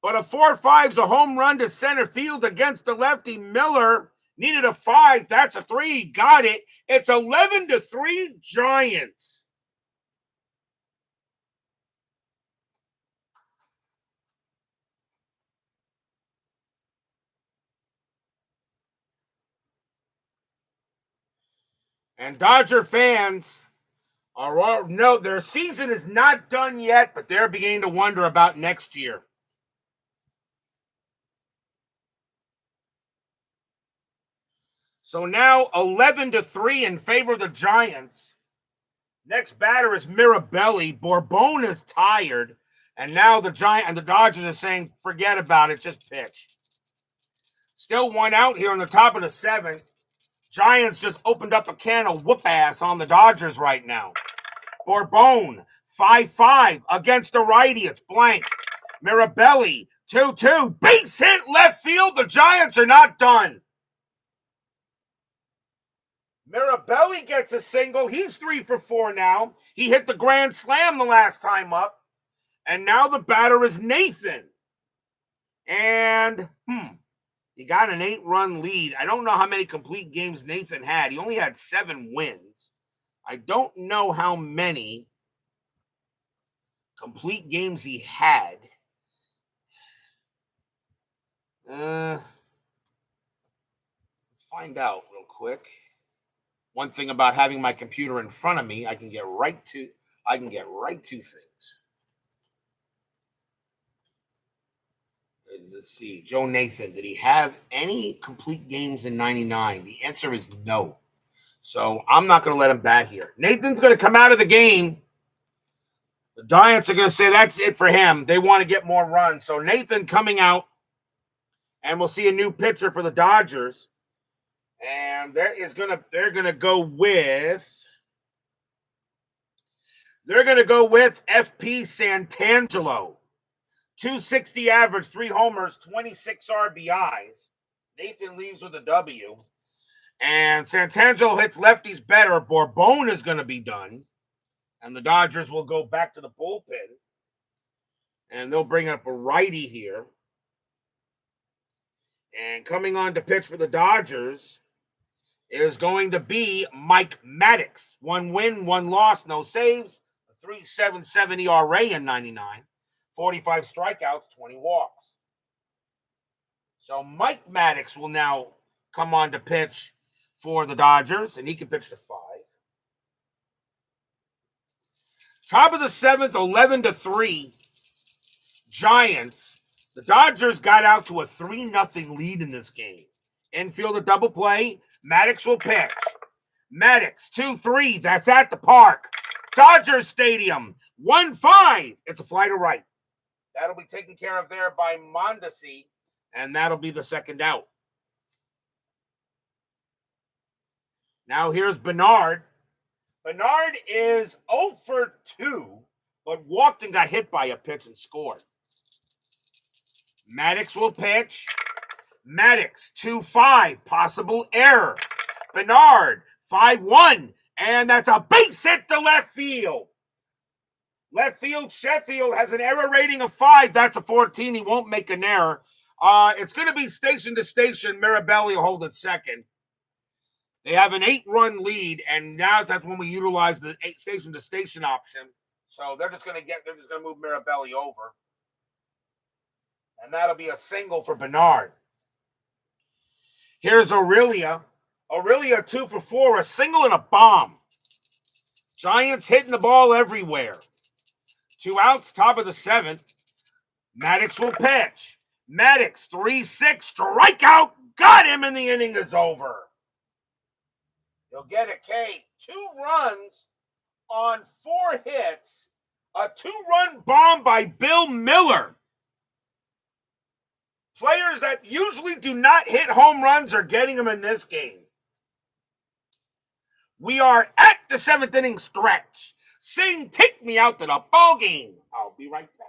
But a 4-5 is a home run to center field against the lefty. Miller needed a 5. That's a 3. He got it. It's 11-3 Giants. And Dodger fans no, their season is not done yet, but they're beginning to wonder about next year. So now 11-3 in favor of the Giants. Next batter is Mirabelli. Bourbon is tired, and now the Dodgers are saying, forget about it, just pitch. Still 1 out here on the top of the 7th. Giants just opened up a can of whoop ass on the Dodgers right now. Bourbon, 5-5 against the righty. It's blank. Mirabelli, 2-2. Base hit left field. The Giants are not done. Mirabelli gets a single. He's 3 for 4 now. He hit the grand slam the last time up. And now the batter is Nathan. And, you He got an 8-run lead. I don't know how many complete games Nathan had. He only had 7 wins. I don't know how many complete games he had. Let's find out real quick. One thing about having my computer in front of me, I can get right to things. Let's see. Joe Nathan, did he have any complete games in 99? The answer is no. So I'm not going to let him bat here. Nathan's going to come out of the game. The Giants are going to say that's it for him. They want to get more runs. So Nathan coming out, and we'll see a new pitcher for the Dodgers. And they're going to go with FP Santangelo. 260 average, 3 homers, 26 RBIs. Nathan leaves with a W. And Santangelo hits lefties better. Bourbon is going to be done. And the Dodgers will go back to the bullpen. And they'll bring up a righty here. And coming on to pitch for the Dodgers is going to be Mike Maddox. 1 win, 1 loss, no saves. A 3.77 ERA in 99. 45 strikeouts, 20 walks. So Mike Maddox will now come on to pitch for the Dodgers, and he can pitch to 5. Top of the 7th, 11-3. Giants. The Dodgers got out to a 3-0 lead in this game. Infield a double play. Maddox will pitch. Maddox, 2-3. That's at the park. Dodgers Stadium, 1-5. It's a fly to right. That'll be taken care of there by Mondesi, and that'll be the second out. Now here's Bernard. Bernard is 0 for 2, but walked and got hit by a pitch and scored. Maddox will pitch. Maddox, 2-5, possible error. Bernard, 5-1, and that's a base hit to left field. Left field, Sheffield has an error rating of 5. That's a 14. He won't make an error. It's going to be station to station. Mirabelli will hold it second. They have an 8-run lead, and now that's when we utilize the station to station option. So they're just going to move Mirabelli over. And that'll be a single for Bernard. Here's Aurelia. Aurelia 2 for 4, a single and a bomb. Giants hitting the ball everywhere. 2 outs, top of the 7th. Maddox will pitch. Maddox, 3-6, strikeout. Got him, and the inning is over. He'll get a K. 2 runs on 4 hits. A 2-run bomb by Bill Miller. Players that usually do not hit home runs are getting them in this game. We are at the 7th inning stretch. Sing, take me out to the ball game. I'll be right back.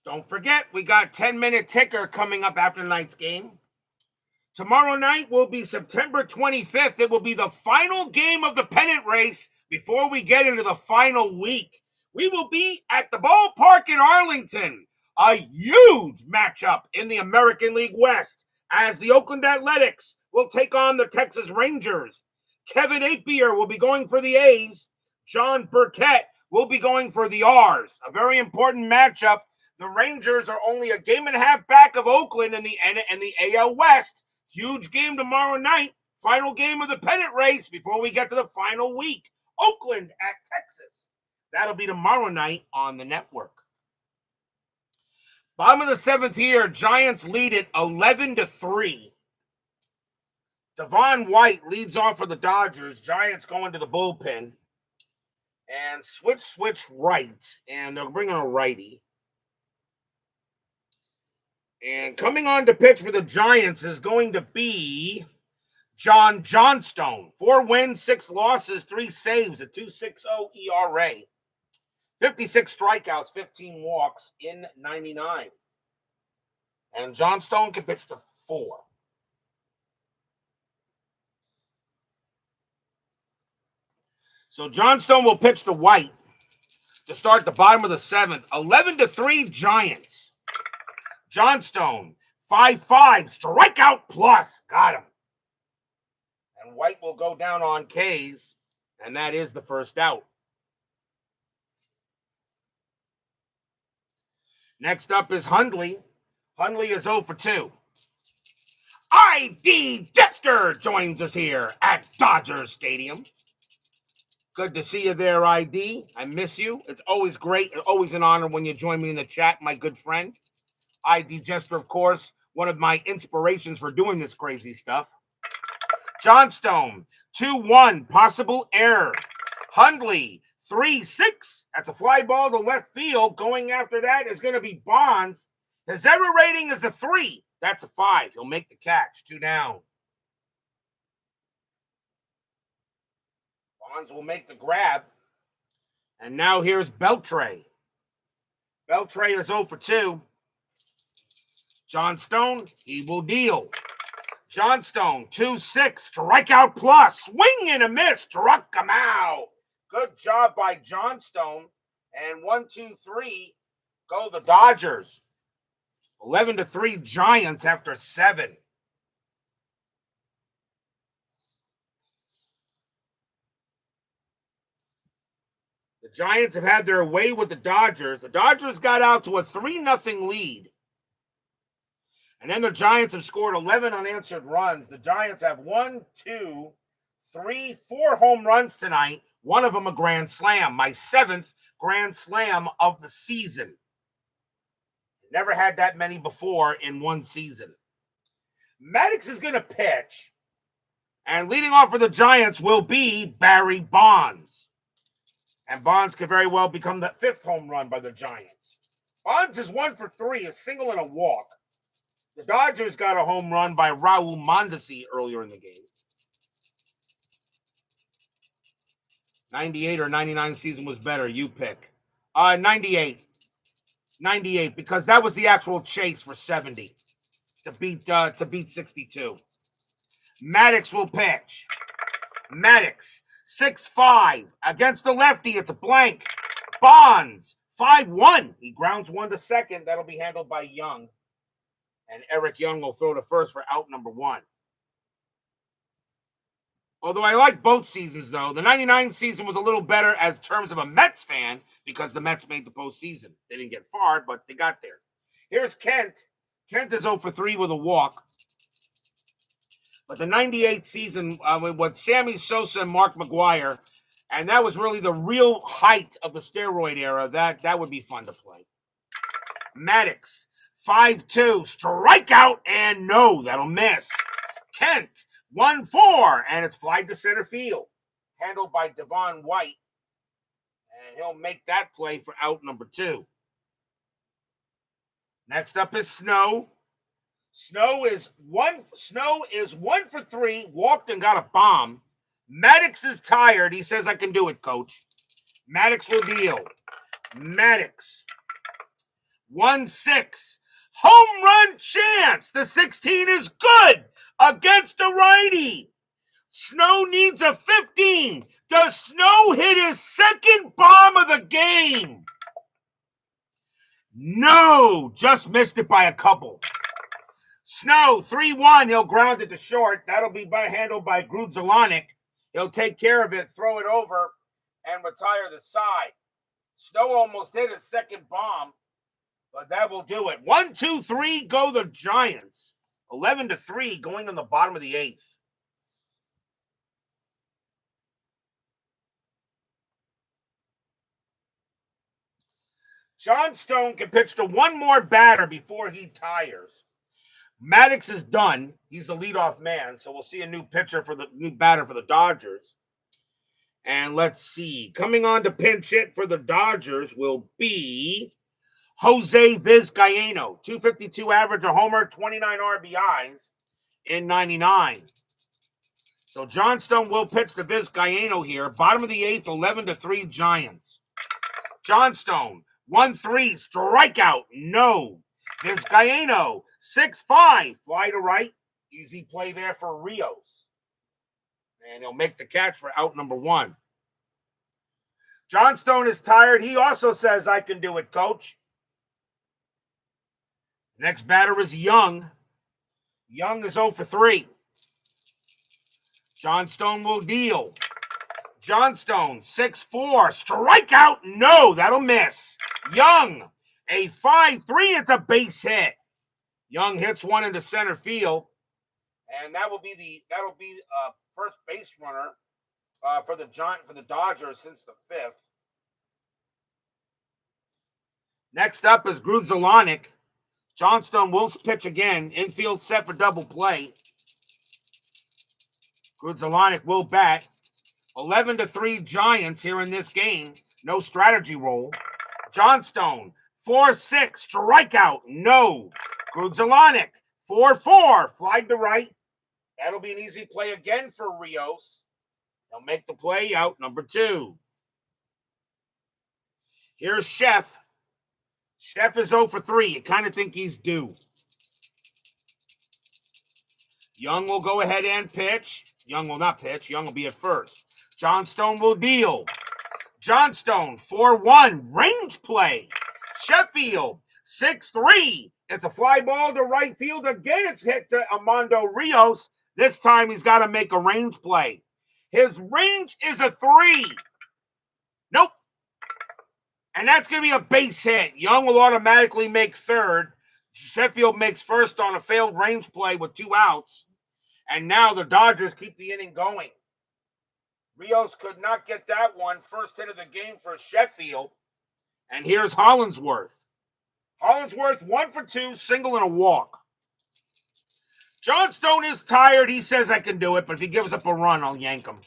Don't forget, we got 10-minute ticker coming up after tonight's game. Tomorrow night will be September 25th. It will be the final game of the pennant race before we get into the final week. We will be at the ballpark in Arlington. A huge matchup in the American League West as the Oakland Athletics will take on the Texas Rangers. Kevin Apier will be going for the A's. John Burkett will be going for the R's. A very important matchup. The Rangers are only a game and a half back of Oakland in the AL West. Huge game tomorrow night, Final game of the pennant race before we get to the final week. Oakland at Texas. That'll be tomorrow night on the network. Bottom of the seventh here, Giants lead it 11-3. Devon White leads off for the Dodgers. Giants going to the bullpen. And switch right. And they're bringing a righty. And coming on to pitch for the Giants is going to be John Johnstone. 4 wins, 6 losses, 3 saves, a 2.60 ERA. 56 strikeouts, 15 walks in 99. And Johnstone can pitch to 4. So Johnstone will pitch to White to start the bottom of the 7th. 11-3 Giants. Johnstone, 5-5, strikeout plus. Got him. And White will go down on K's, and that is the first out. Next up is Hundley. Hundley is 0 for 2. ID Dexter joins us here at Dodger Stadium. Good to see you there, ID. I miss you. It's always great, always an honor when you join me in the chat, my good friend. ID Jester, of course, one of my inspirations for doing this crazy stuff. Johnstone, 2-1, possible error. Hundley, 3-6. That's a fly ball to left field. Going after that is going to be Bonds. His error rating is a 3. That's a 5. He'll make the catch. 2 down. Bonds will make the grab. And now here's Beltre. Beltre is 0 for 2. Johnstone, he will deal. Johnstone, 2-6, strikeout plus. Swing and a miss, struck him out. Good job by Johnstone. And 1-2-3, go the Dodgers. 11-3 Giants after 7. The Giants have had their way with the Dodgers. The Dodgers got out to a 3-0 lead. And then the Giants have scored 11 unanswered runs. The Giants have 1, 2, 3, 4 home runs tonight. One of them a grand slam. My 7th grand slam of the season. Never had that many before in one season. Maddox is going to pitch. And leading off for the Giants will be Barry Bonds. And Bonds could very well become the 5th home run by the Giants. Bonds is 1 for 3, a single and a walk. The Dodgers got a home run by Raul Mondesi earlier in the game. 98 or 99 season was better. You pick. 98. 98, because that was the actual chase for 70 to beat 62. Maddox will pitch. Maddox, 6-5 against the lefty. It's a blank. Bonds, 5-1. He grounds 1 to second. That'll be handled by Young. And Eric Young will throw to first for out number 1. Although I like both seasons, though. The 99 season was a little better as terms of a Mets fan because the Mets made the postseason. They didn't get far, but they got there. Here's Kent. Kent is 0 for 3 with a walk. But the 98 season with Sammy Sosa and Mark McGwire, and that was really the real height of the steroid era, that would be fun to play. Maddox, 5-2, strikeout, and no, that'll miss. Kent, 1-4, and it's flied to center field. Handled by Devon White. And he'll make that play for out number 2. Next up is Snow. Snow is 1 for 3, walked and got a bomb. Maddox is tired. He says, I can do it, coach. Maddox will deal. Maddox, 1-6. Home run chance. The 16 is good against a righty. Snow needs a 15. Does Snow hit his 2nd bomb of the game? No, just missed it by a couple. Snow, 3-1. He'll ground it to short. That'll be handled by Grudzielanek. He'll take care of it, throw it over, and retire the side. Snow almost hit his 2nd bomb, but that will do it. 1-2-3, go the Giants. 11-3, going in the bottom of the 8th. Johnstone can pitch to one more batter before he tires. Maddox is done. He's the leadoff man, so we'll see a new batter for the Dodgers. And let's see. Coming on to pinch hit for the Dodgers will be Jose Vizcaino. 252 average, a homer, 29 RBIs in 99. So Johnstone will pitch to Vizcaino here. Bottom of the 8th, 11-3 Giants. Johnstone, 1-3, strikeout, no. Vizcaino, 6-5, fly to right. Easy play there for Rios. And he'll make the catch for out number 1. Johnstone is tired. He also says, I can do it, coach. Next batter is Young. Young is 0-3. Johnstone will deal. Johnstone, 6-4, strikeout, no, that'll miss. Young, a 5-3, it's a base hit. Young hits one into center field, and that'll be first base runner for the Dodgers since the 5th. Next up is Grudzielanek. Johnstone will pitch again. Infield set for double play. Grudzielanek will bat. 11-3 Giants here in this game. No strategy roll. Johnstone, 4-6, strikeout, no. Grudzielanek, 4-4, fly to right. That'll be an easy play again for Rios. They'll make the play out number 2. Here's Chef. Chef is 0-3. You kind of think he's due. Young will go ahead and pitch. Young will not pitch. Young will be at first. Johnstone will deal. Johnstone, 4-1, range play. Sheffield, 6-3. It's a fly ball to right field. Again, it's hit to Armando Rios. This time he's got to make a range play. His range is a 3. Nope. And that's going to be a base hit. Young will automatically make third. Sheffield makes first on a failed range play with 2 outs. And now the Dodgers keep the inning going. Rios could not get that one. First hit of the game for Sheffield. And here's Hollingsworth. Hollingsworth, 1 for 2, single and a walk. Johnstone is tired. He says, I can do it, but if he gives up a run, I'll yank him.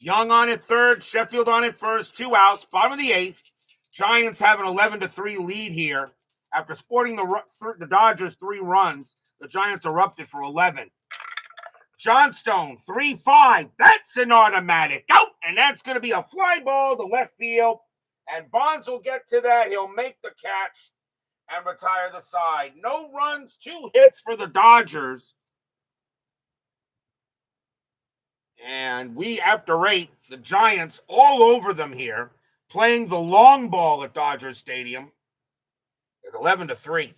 Young on at third, Sheffield on at first, 2 outs, bottom of the 8th. Giants have an 11-3 lead here. After sporting the Dodgers 3 runs, the Giants erupted for 11. Johnstone, 3-5. That's an automatic out, and that's going to be a fly ball to left field. And Bonds will get to that. He'll make the catch and retire the side. No runs, 2 hits for the Dodgers. And we, after 8, the Giants all over them here, playing the long ball at Dodger Stadium. It's 11-3.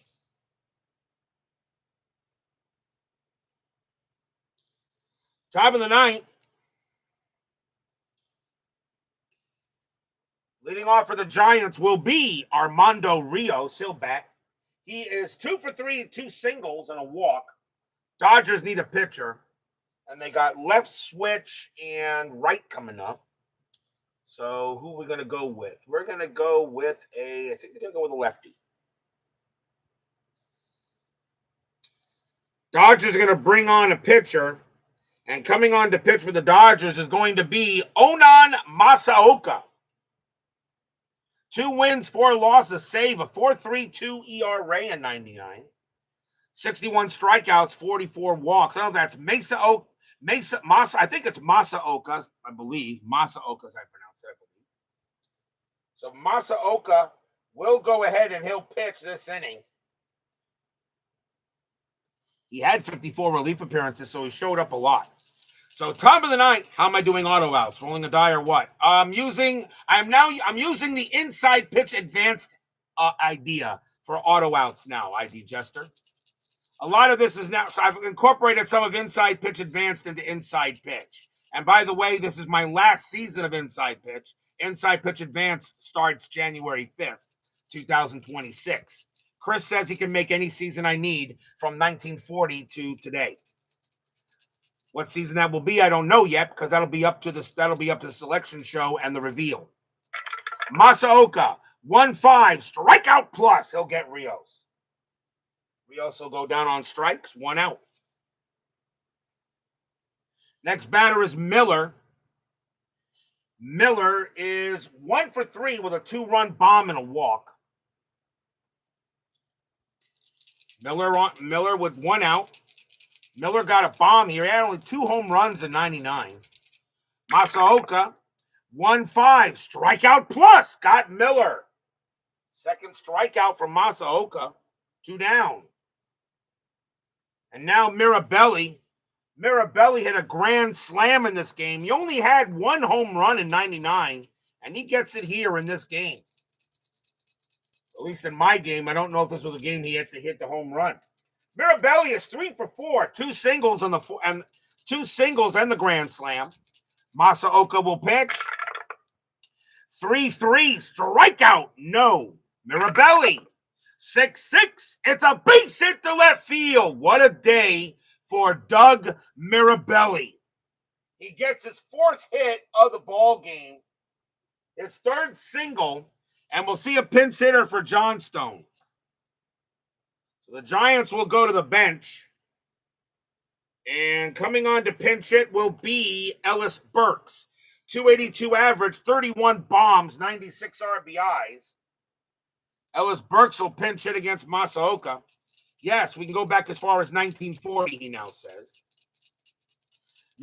Top of the 9th. Leading off for the Giants will be Armando Rios. He'll bat. He is 2 for 3, 2 singles and a walk. Dodgers need a pitcher. And they got left switch and right coming up. So who are we going to go with? We're going to go with I think they're going to go with a lefty. Dodgers are going to bring on a pitcher. And coming on to pitch for the Dodgers is going to be Onan Masaoka. 2 wins, 4 losses, save a 4.32 ERA in 99. 61 strikeouts, 44 walks. I don't know if that's Masa. I think it's Masaoka, I believe. Masaoka, as I pronounce it, I believe. So Masaoka will go ahead and he'll pitch this inning. He had 54 relief appearances, so he showed up a lot. So top of the 9th, how am I doing auto outs? Rolling the die or what? I'm using the inside pitch advanced idea for auto outs now, ID Jester. A lot of this is now, so I've incorporated some of inside pitch advanced into inside pitch. And by the way, this is my last season of inside pitch. Inside pitch advanced starts January 5th, 2026. Chris says he can make any season I need from 1940 to today. What season that will be, I don't know yet, because that'll be up to the selection show and the reveal. Masaoka, 1-5, strikeout plus. He'll get Rios. Rios will go down on strikes, 1 out. Next batter is Miller. Miller is 1 for 3 with a 2-run bomb and a walk. Miller with 1 out. Miller got a bomb here. He had only 2 home runs in 99. Masaoka, 1-5, strikeout plus. Got Miller. Second strikeout from Masaoka. 2 down. And now Mirabelli. Mirabelli hit a grand slam in this game. He only had 1 home run in 99, and he gets it here in this game. At least in my game, I don't know if this was a game he had to hit the home run. Mirabelli is 3 for 4, 2 singles and the grand slam. Masaoka will pitch. 3-3, strikeout, no. Mirabelli, 6-6. It's a base hit to left field. What a day for Doug Mirabelli. He gets his 4th hit of the ball game, his 3rd single, and we'll see a pinch hitter for Johnstone. So the Giants will go to the bench. And coming on to pinch hit will be Ellis Burks. 282 average, 31 bombs, 96 RBIs. Ellis Burks will pinch hit against Masaoka. Yes, we can go back as far as 1940, he now says.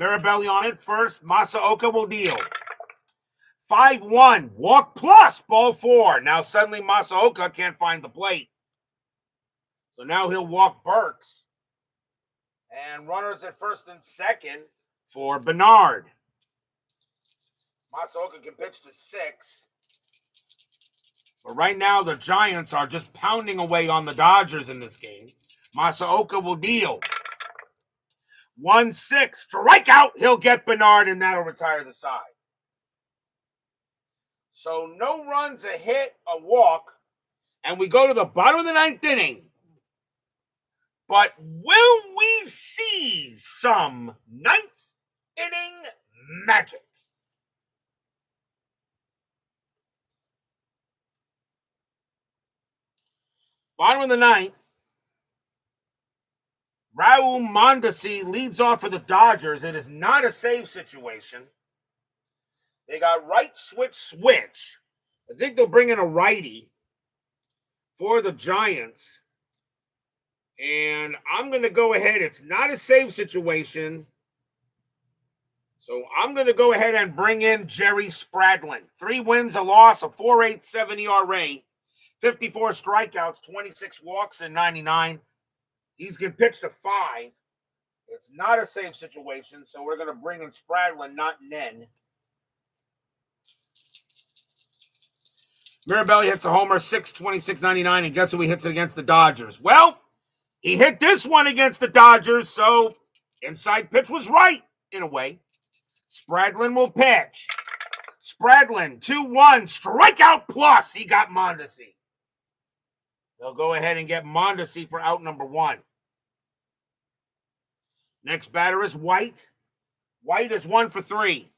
Mirabelli on it first. Masaoka will deal. 5-1, walk plus, ball 4. Now suddenly Masaoka can't find the plate. So now he'll walk Burks. And runners at first and second for Bernard. Masaoka can pitch to 6. But right now, the Giants are just pounding away on the Dodgers in this game. Masaoka will deal. 1-6, strikeout. He'll get Bernard, and that'll retire the side. So no runs, a hit, a walk, and we go to the bottom of the 9th inning. But will we see some 9th inning magic? Bottom of the 9th, Raul Mondesi leads off for the Dodgers. It is not a save situation. They got right switch. I think they'll bring in a righty for the Giants. And I'm going to go ahead. It's not a save situation. So I'm going to go ahead and bring in Jerry Spradlin. 3 wins, a loss, a 4.87 ERA, 54 strikeouts, 26 walks in 99. He's going to pitch to 5. It's not a save situation, so we're going to bring in Spradlin, not Nen. Mirabelli hits a homer, 6/26/99, and guess who he hits it against the Dodgers? Well, he hit this one against the Dodgers, so inside pitch was right, in a way. Spradlin will pitch. Spradlin, 2-1, strikeout plus. He got Mondesi. They'll go ahead and get Mondesi for out number 1. Next batter is White. White is 1 for 3.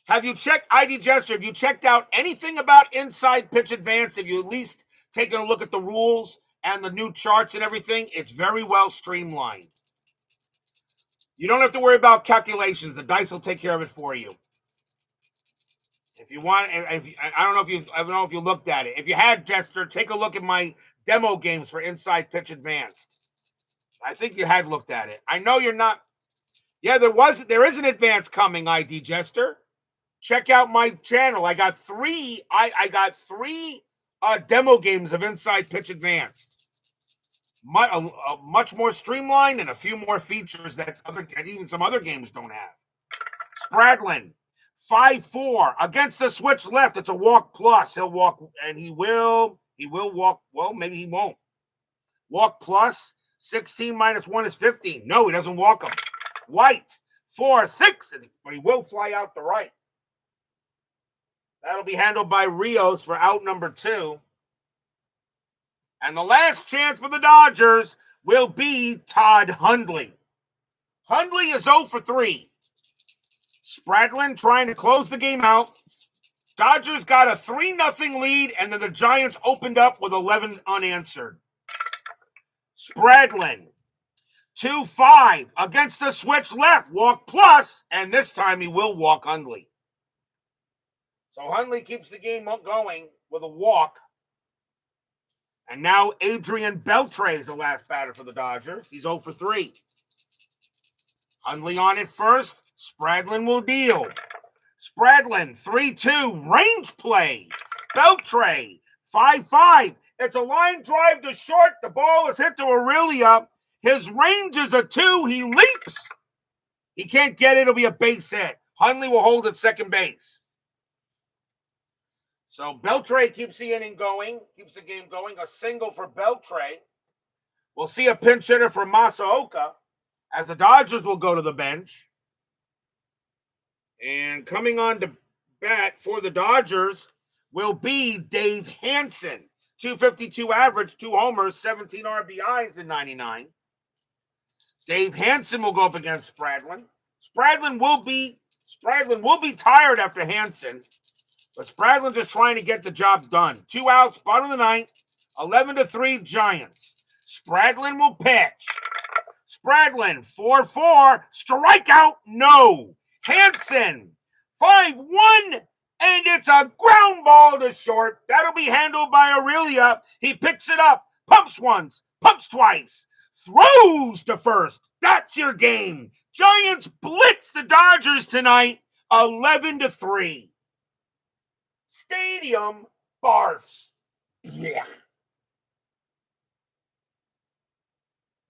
Have you checked, ID Jester, have you checked out anything about Inside Pitch Advanced? Have you at least taken a look at the rules and the new charts and everything? It's very well streamlined. You don't have to worry about calculations. The dice will take care of it for you. If you want, I don't know if you looked at it. If you had, Jester, take a look at my demo games for Inside Pitch Advanced. I think you had looked at it. I know you're not. Yeah, there is an advance coming, ID Jester. Check out my channel. I got 3. I got 3 demo games of Inside Pitch Advanced. Much more streamlined and a few more features that even some other games don't have. Spradlin, 5-4 against the switch left. It's a walk plus. He'll walk, and he will walk. Well, maybe he won't. Walk plus. 16 minus 1 is 15. No, he doesn't walk him. White, 4-6, but he will fly out the right. That'll be handled by Rios for out number 2. And the last chance for the Dodgers will be Todd Hundley. Hundley is 0 for 3. Spradlin trying to close the game out. Dodgers got a 3-0 lead, and then the Giants opened up with 11 unanswered. Spradlin, 2-5 against the switch left, walk plus, and this time he will walk Hundley. So Hundley keeps the game going with a walk. And now Adrian Beltre is the last batter for the Dodgers. He's 0 for 3. Hundley on it first. Spradlin will deal. Spradlin, 3-2, range play. Beltre, 5-5. It's a line drive to short. The ball is hit to Aurelia. His range is a 2. He leaps. He can't get it. It'll be a base hit. Hundley will hold at second base. So Beltre keeps the inning going, keeps the game going. A single for Beltre. We'll see a pinch hitter for Masaoka as the Dodgers will go to the bench. And coming on to bat for the Dodgers will be Dave Hansen. 252 average, 2 homers, 17 RBIs in 99. Dave Hansen will go up against Spradlin. Spradlin will be tired after Hansen. But Spradlin's just trying to get the job done. 2 outs, bottom of the ninth, 11-3 Giants. Spradlin will pitch. Spradlin, 4-4, strikeout, no. Hansen, 5-1, and it's a ground ball to short. That'll be handled by Aurelia. He picks it up, pumps once, pumps twice, throws to first. That's your game. Giants blitz the Dodgers tonight, 11-3. Stadium barfs. Yeah.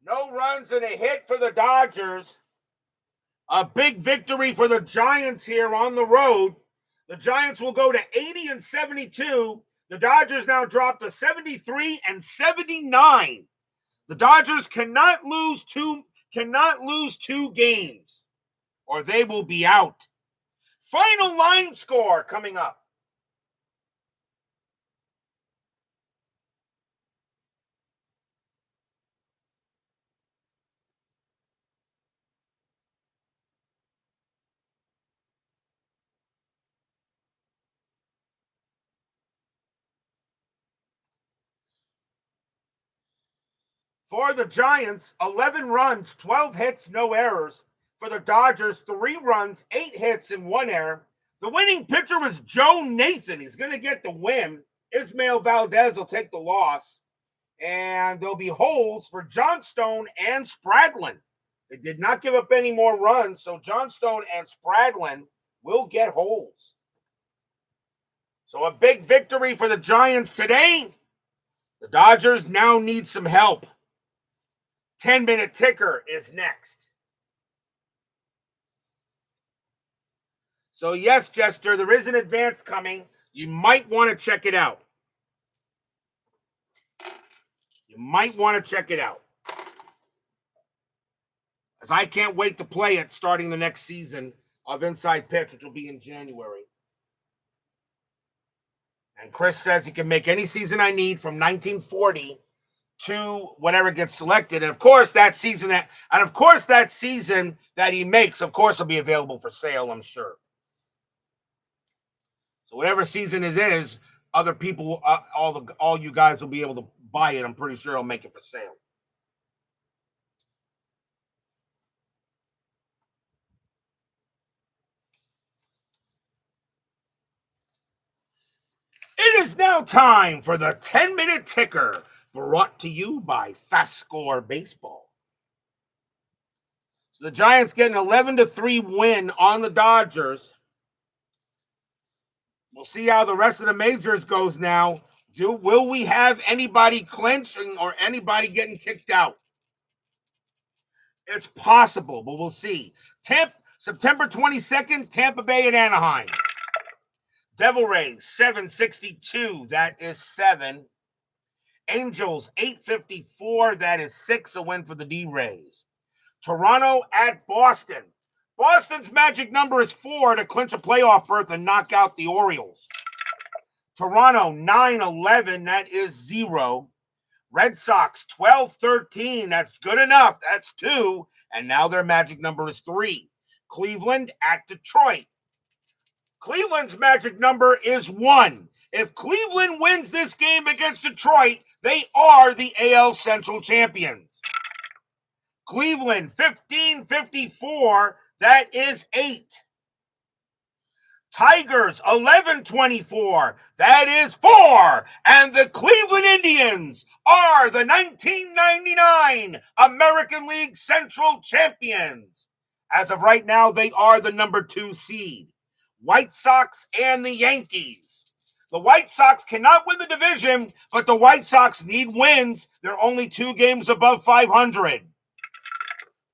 No runs and a hit for the Dodgers. A big victory for the Giants here on the road. The Giants will go to 80-72. The Dodgers now drop to 73-79. The Dodgers cannot lose two games, or they will be out. Final line score coming up. For the Giants, 11 runs, 12 hits, no errors. For the Dodgers, 3 runs, 8 hits, and 1 error. The winning pitcher was Joe Nathan. He's going to get the win. Ismael Valdes will take the loss. And there'll be holds for Johnstone and Spradlin. They did not give up any more runs, so Johnstone and Spradlin will get holds. So a big victory for the Giants today. The Dodgers now need some help. 10-minute ticker is next. So yes, Jester, there is an advance coming. You might want to check it out. As I can't wait to play it starting the next season of Inside Pitch, which will be in January. And Chris says he can make any season I need from 1940 to whatever gets selected. And of course, that season that he makes, of course, will be available for sale, I'm sure. So whatever season it is, other people, all you guys will be able to buy it. I'm pretty sure I'll make it for sale. It is now time for the 10-minute ticker, brought to you by FastScore Baseball. So the Giants get an 11-3 win on the Dodgers. We'll see how the rest of the majors goes now. Will we have anybody clinching or anybody getting kicked out? It's possible, but we'll see. September 22nd, Tampa Bay and Anaheim. Devil Rays, 762. That is 7. Angels, 854. That is 6. A win for the D-Rays. Toronto at Boston. Boston's magic number is 4 to clinch a playoff berth and knock out the Orioles. Toronto, 9-11. That is 0. Red Sox, 12-13. That's good enough. That's 2. And now their magic number is 3. Cleveland at Detroit. Cleveland's magic number is 1. If Cleveland wins this game against Detroit, they are the AL Central champions. Cleveland 1554, that is 8. Tigers 1124, that is 4. And the Cleveland Indians are the 1999 American League Central champions. As of right now, they are the number 2 seed. White Sox and the Yankees. The White Sox cannot win the division, but the White Sox need wins. They're only 2 games above 500.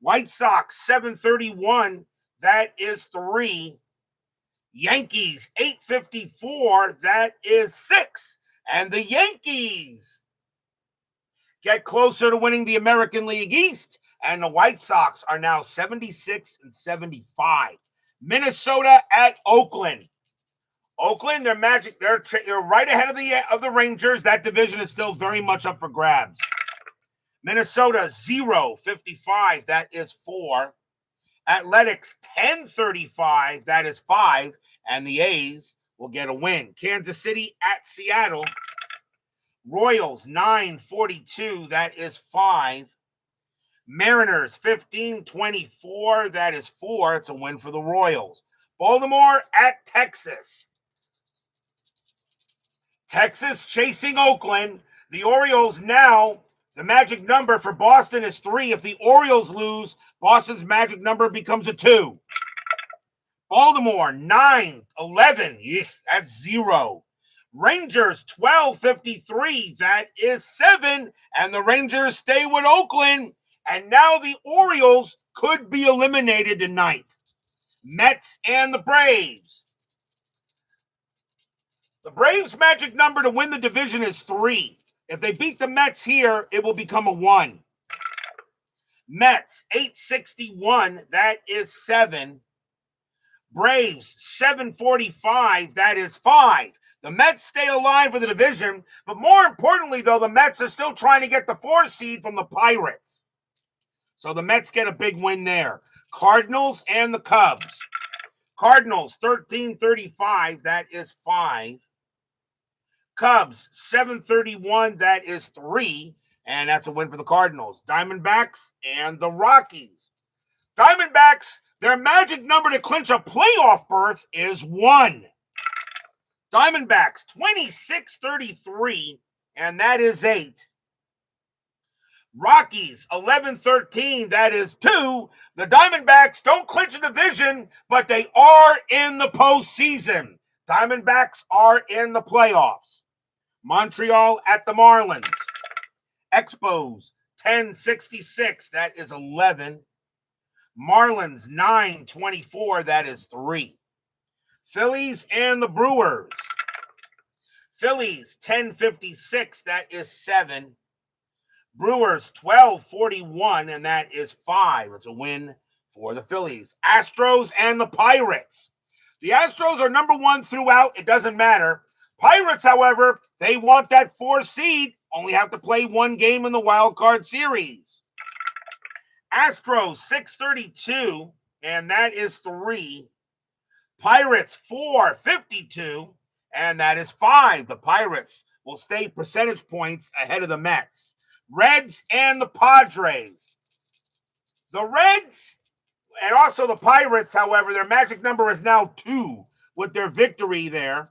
White Sox 731, that is 3. Yankees 854, that is 6. And the Yankees get closer to winning the American League East, and the White Sox are now 76 and 75. Minnesota at Oakland. Oakland, they're magic. They're right ahead of the Rangers. That division is still very much up for grabs. Minnesota 055, that is 4. Athletics 1035, that is 5. And the A's will get a win. Kansas City at Seattle. Royals 942, that is 5. Mariners 1524, that is 4. It's a win for the Royals. Baltimore at Texas. Texas chasing Oakland. The Orioles now, the magic number for Boston is 3. If the Orioles lose, Boston's magic number becomes a 2. Baltimore 911, that's 0. Rangers 1253, that is 7. And the Rangers stay with Oakland. And now the Orioles could be eliminated tonight. Mets and the Braves. The Braves' magic number to win the division is 3. If they beat the Mets here, it will become a 1. Mets 861, that is 7. Braves 745, that is 5. The Mets stay alive for the division, but more importantly, though, the Mets are still trying to get the 4 seed from the Pirates. So the Mets get a big win there. Cardinals and the Cubs. Cardinals 1335, that is 5. Cubs 731, that is 3. And that's a win for the Cardinals. Diamondbacks and the Rockies. Diamondbacks, their magic number to clinch a playoff berth is 1. Diamondbacks 2633, and that is 8. Rockies 1113, that is 2. The Diamondbacks don't clinch a division, but they are in the postseason. Diamondbacks are in the playoffs. Montreal at the Marlins. Expos 1066, that is 11. Marlins 924, that is 3. Phillies and the Brewers. Phillies 1056, that is 7. Brewers 1241, and that is 5. It's a win for the Phillies. Astros and the Pirates. The Astros are number 1 throughout. It doesn't matter. Pirates, however, they want that 4 seed. Only have to play 1 game in the wild card series. Astros 632, and that is 3. Pirates 452, and that is 5. The Pirates will stay percentage points ahead of the Mets. Reds and the Padres. The Reds and also the Pirates, however, their magic number is now 2 with their victory there.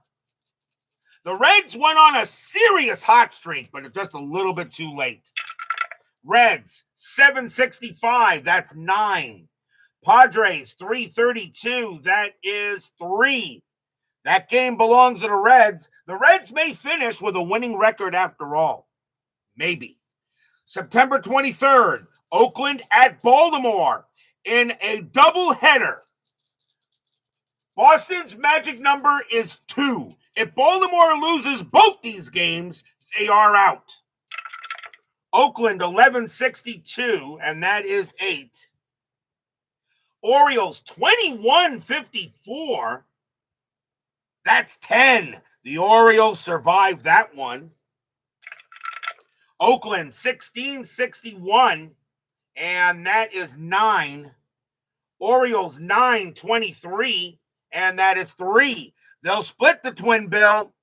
The Reds went on a serious hot streak, but it's just a little bit too late. Reds 765, that's 9. Padres 332, that is 3. That game belongs to the Reds. The Reds may finish with a winning record after all. Maybe. September 23rd, Oakland at Baltimore in a doubleheader. Boston's magic number is 2. If Baltimore loses both these games, they are out. Oakland 1162, and that is 8. Orioles 2154, that's 10. The Orioles survived that one. Oakland 1661, and that is 9. Orioles 923, and that is 3. They'll split the twin bill.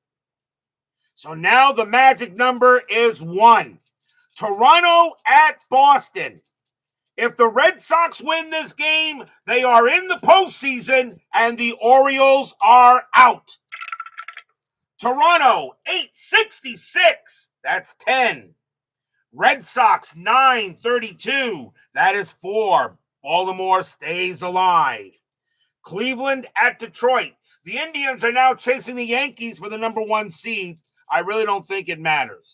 So now the magic number is 1. Toronto at Boston. If the Red Sox win this game, they are in the postseason, and the Orioles are out. Toronto, 866. That's 10. Red Sox, 932. That is 4. Baltimore stays alive. Cleveland at Detroit. The Indians are now chasing the Yankees for the number 1 seed. I really don't think it matters.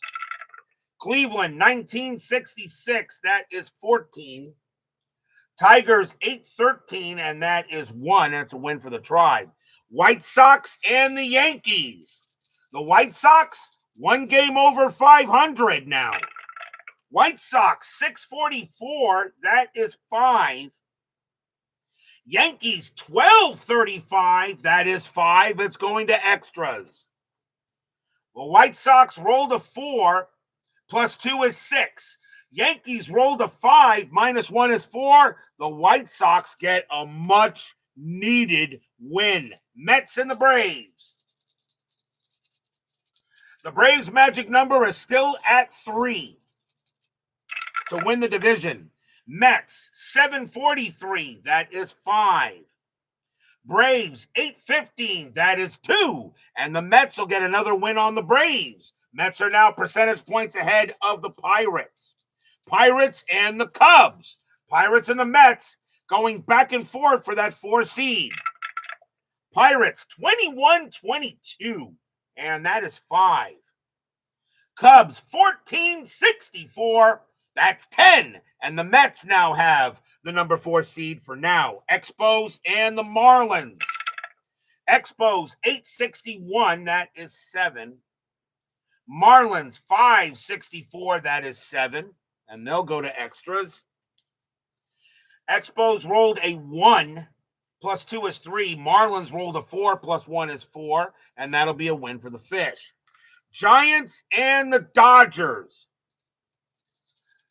Cleveland, 1966. That is 14. Tigers, 813, and that is 1. That's a win for the Tribe. White Sox and the Yankees. The White Sox, 1 game over 500 now. White Sox, 644. That is 5. Yankees, 1235. That is 5. It's going to extras. The White Sox rolled a 4, plus 2 is 6. Yankees rolled a 5, minus 1 is 4. The White Sox get a much-needed win. Mets and the Braves. The Braves' magic number is still at 3 to win the division. Mets, 743. That is 5. Braves, 815. That is 2. And the Mets will get another win on the Braves. Mets are now percentage points ahead of the Pirates. Pirates and the Cubs. Pirates and the Mets going back and forth for that 4 seed. Pirates, 21-22, and that is 5. Cubs, 14-64, that's 10. And the Mets now have the number 4 seed for now. Expos and the Marlins. Expos, 861, that is 7. Marlins, 564, that is 7. And they'll go to extras. Expos rolled a 1, plus 2 is 3. Marlins rolled a 4, plus 1 is 4. And that'll be a win for the Fish. Giants and the Dodgers.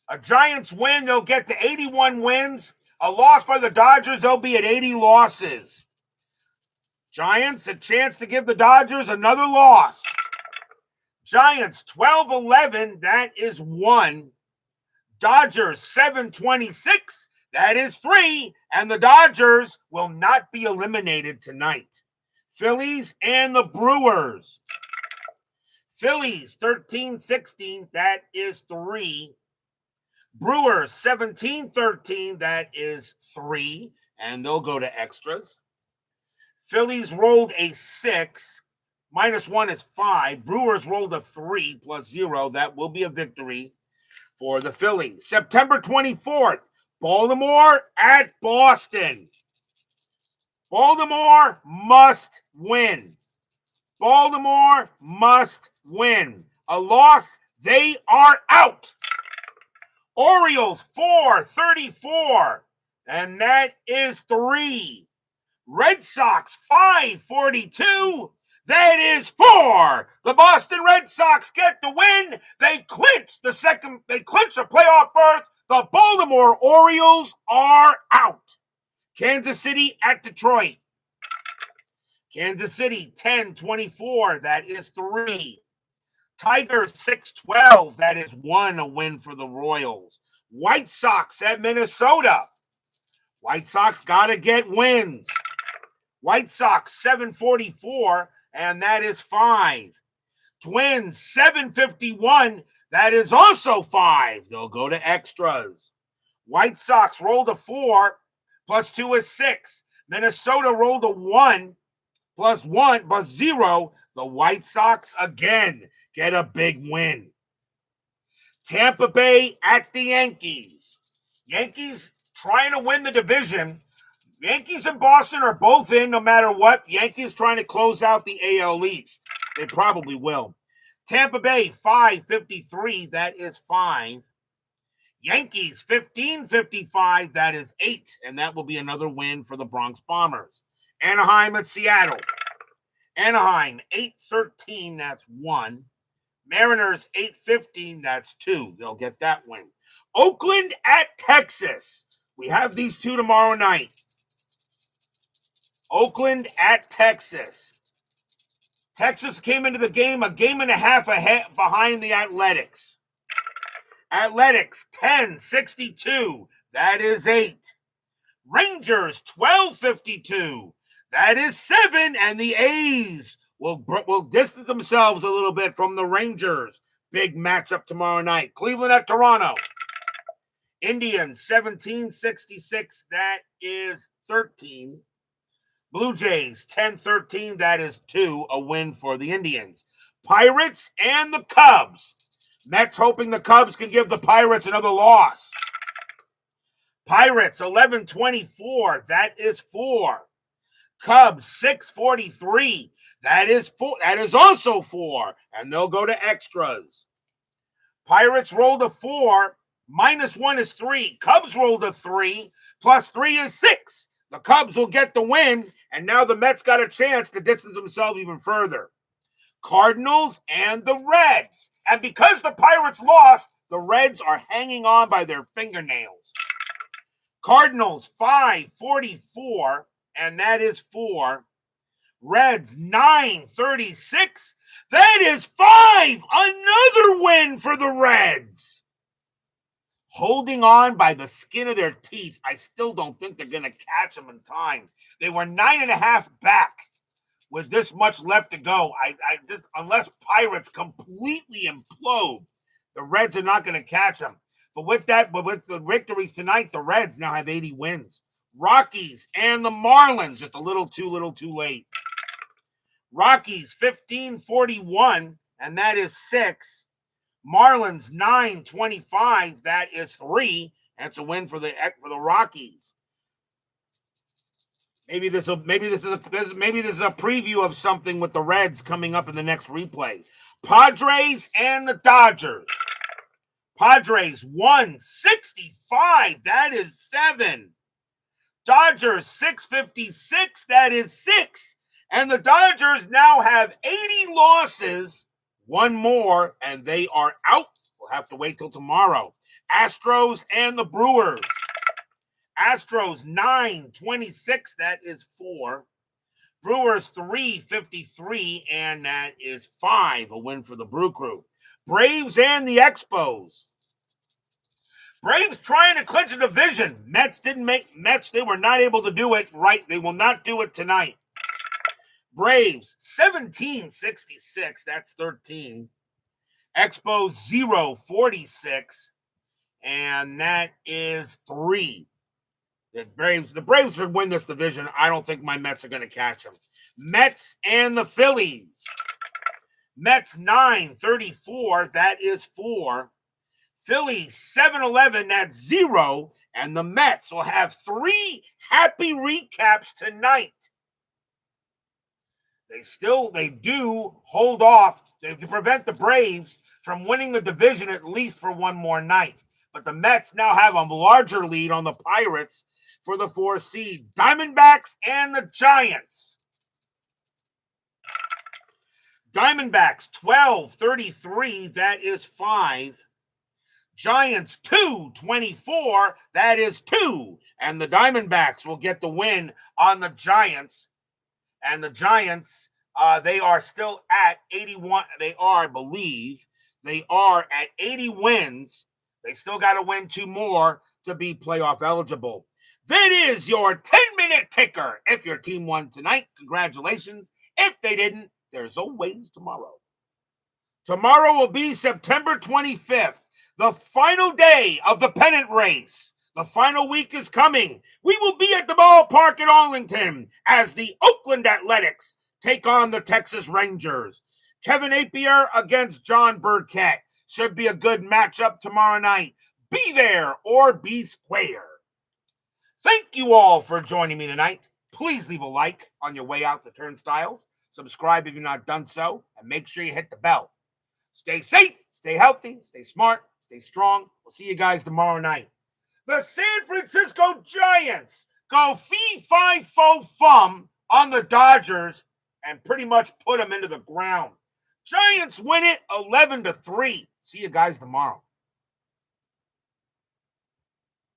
A Giants win, they'll get to 81 wins. A loss by the Dodgers, they'll be at 80 losses. Giants, a chance to give the Dodgers another loss. Giants, 12-11, that is 1. Dodgers, 726, that is 3. And the Dodgers will not be eliminated tonight. Phillies and the Brewers. Phillies, 13-16, that is 3. Brewers, 17-13, that is 3. And they'll go to extras. Phillies rolled a 6, minus 1 is 5. Brewers rolled a 3, plus 0. That will be a victory for the Phillies. September 24th, Baltimore at Boston. Baltimore must win. Baltimore must win. A loss, they are out. Orioles, 434, and that is 3. Red Sox, 542. That is 4. The Boston Red Sox get the win. They clinch a playoff berth. The Baltimore Orioles are out. Kansas City at Detroit. Kansas City, 10-24. That is 3. Tigers, 6-12. That is 1, a win for the Royals. White Sox at Minnesota. White Sox got to get wins. White Sox, 744, and that is 5. Twins, 751, that is also 5. They'll go to extras. White Sox rolled a 4, plus 2 is 6. Minnesota rolled a 1, plus 1, plus 0. The White Sox again get a big win. Tampa Bay at the Yankees. Yankees trying to win the division. Yankees and Boston are both in no matter what. Yankees trying to close out the AL East. They probably will. Tampa Bay, 553. That is 5. Yankees, 1555. That is 8. And that will be another win for the Bronx Bombers. Anaheim at Seattle. Anaheim, 813. That's 1. Mariners, 815. That's 2. They'll get that win. Oakland at Texas. We have these two tomorrow night. Oakland at Texas. Texas came into the game a game and a half ahead behind the Athletics. Athletics 10-62. That is 8. Rangers 12-52. That is 7. And the A's will distance themselves a little bit from the Rangers. Big matchup tomorrow night. Cleveland at Toronto. Indians 17-66. That is 13. Blue Jays 10-13. That is 2. A win for the Indians. Pirates and the Cubs. Mets hoping the Cubs can give the Pirates another loss. Pirates 11-24. That is 4. Cubs 6-43. That is 4. That is also 4. And they'll go to extras. Pirates rolled a 4. -1 is 3. Cubs rolled a 3. +3 is 6. The Cubs will get the win. And now the Mets got a chance to distance themselves even further. Cardinals and the Reds. And because the Pirates lost, the Reds are hanging on by their fingernails. Cardinals 5-44, and that is 4. Reds 9-36. That is 5. Another win for the Reds. Holding on by the skin of their teeth. I still don't think they're going to catch them in time. They were 9.5 back with this much left to go. I just, unless Pirates completely implode, the Reds are not going to catch them. But with the victories tonight, the Reds now have 80 wins. Rockies and the Marlins, just a little too late. Rockies 15-41, and that is 6. Marlins 9-25, that is 3. That's a win for the Rockies. Maybe this is a preview of something with the Reds coming up in the next replay. Padres and the Dodgers. Padres 165, that is 7. Dodgers 656, that is 6. And the Dodgers now have 80 losses, 1 more, and they are out. We'll have to wait till tomorrow. Astros and the Brewers. Astros 9-26, that is 4. Brewers 3-53, and that is 5. A win for the Brew Crew. Braves and the Expos. Braves trying to clinch a division. Mets, they were not able to do it right. They will not do it tonight. Braves 17-66, that's 13. Expos 0-46, and that is 3. The Braves should win this division. I don't think my Mets are going to catch them. Mets and the Phillies. Mets 9-34, that is 4. Phillies 7-11, that's 0. And the Mets will have 3 happy recaps tonight. They do hold off to prevent the Braves from winning the division at least for 1 more night. But the Mets now have a larger lead on the Pirates for the 4th seed. Diamondbacks and the Giants. Diamondbacks 12-33, that is 5. Giants 2-24, that is 2. And the Diamondbacks will get the win on the Giants. And the Giants, they are still at 81. They are, I believe, they are at 80 wins. They still got to win 2 more to be playoff eligible. That is your 10-minute ticker. If your team won tonight, congratulations. If they didn't, there's always tomorrow. Tomorrow will be September 25th, the final day of the pennant race. The final week is coming. We will be at the ballpark in Arlington as the Oakland Athletics take on the Texas Rangers. Kevin Appier against John Burkett. Should be a good matchup tomorrow night. Be there or be square. Thank you all for joining me tonight. Please leave a like on your way out the turnstiles. Subscribe if you've not done so. And make sure you hit the bell. Stay safe, stay healthy, stay smart, stay strong. We'll see you guys tomorrow night. The San Francisco Giants go fee-fi-fo-fum on the Dodgers and pretty much put them into the ground. Giants win it 11-3. See you guys tomorrow.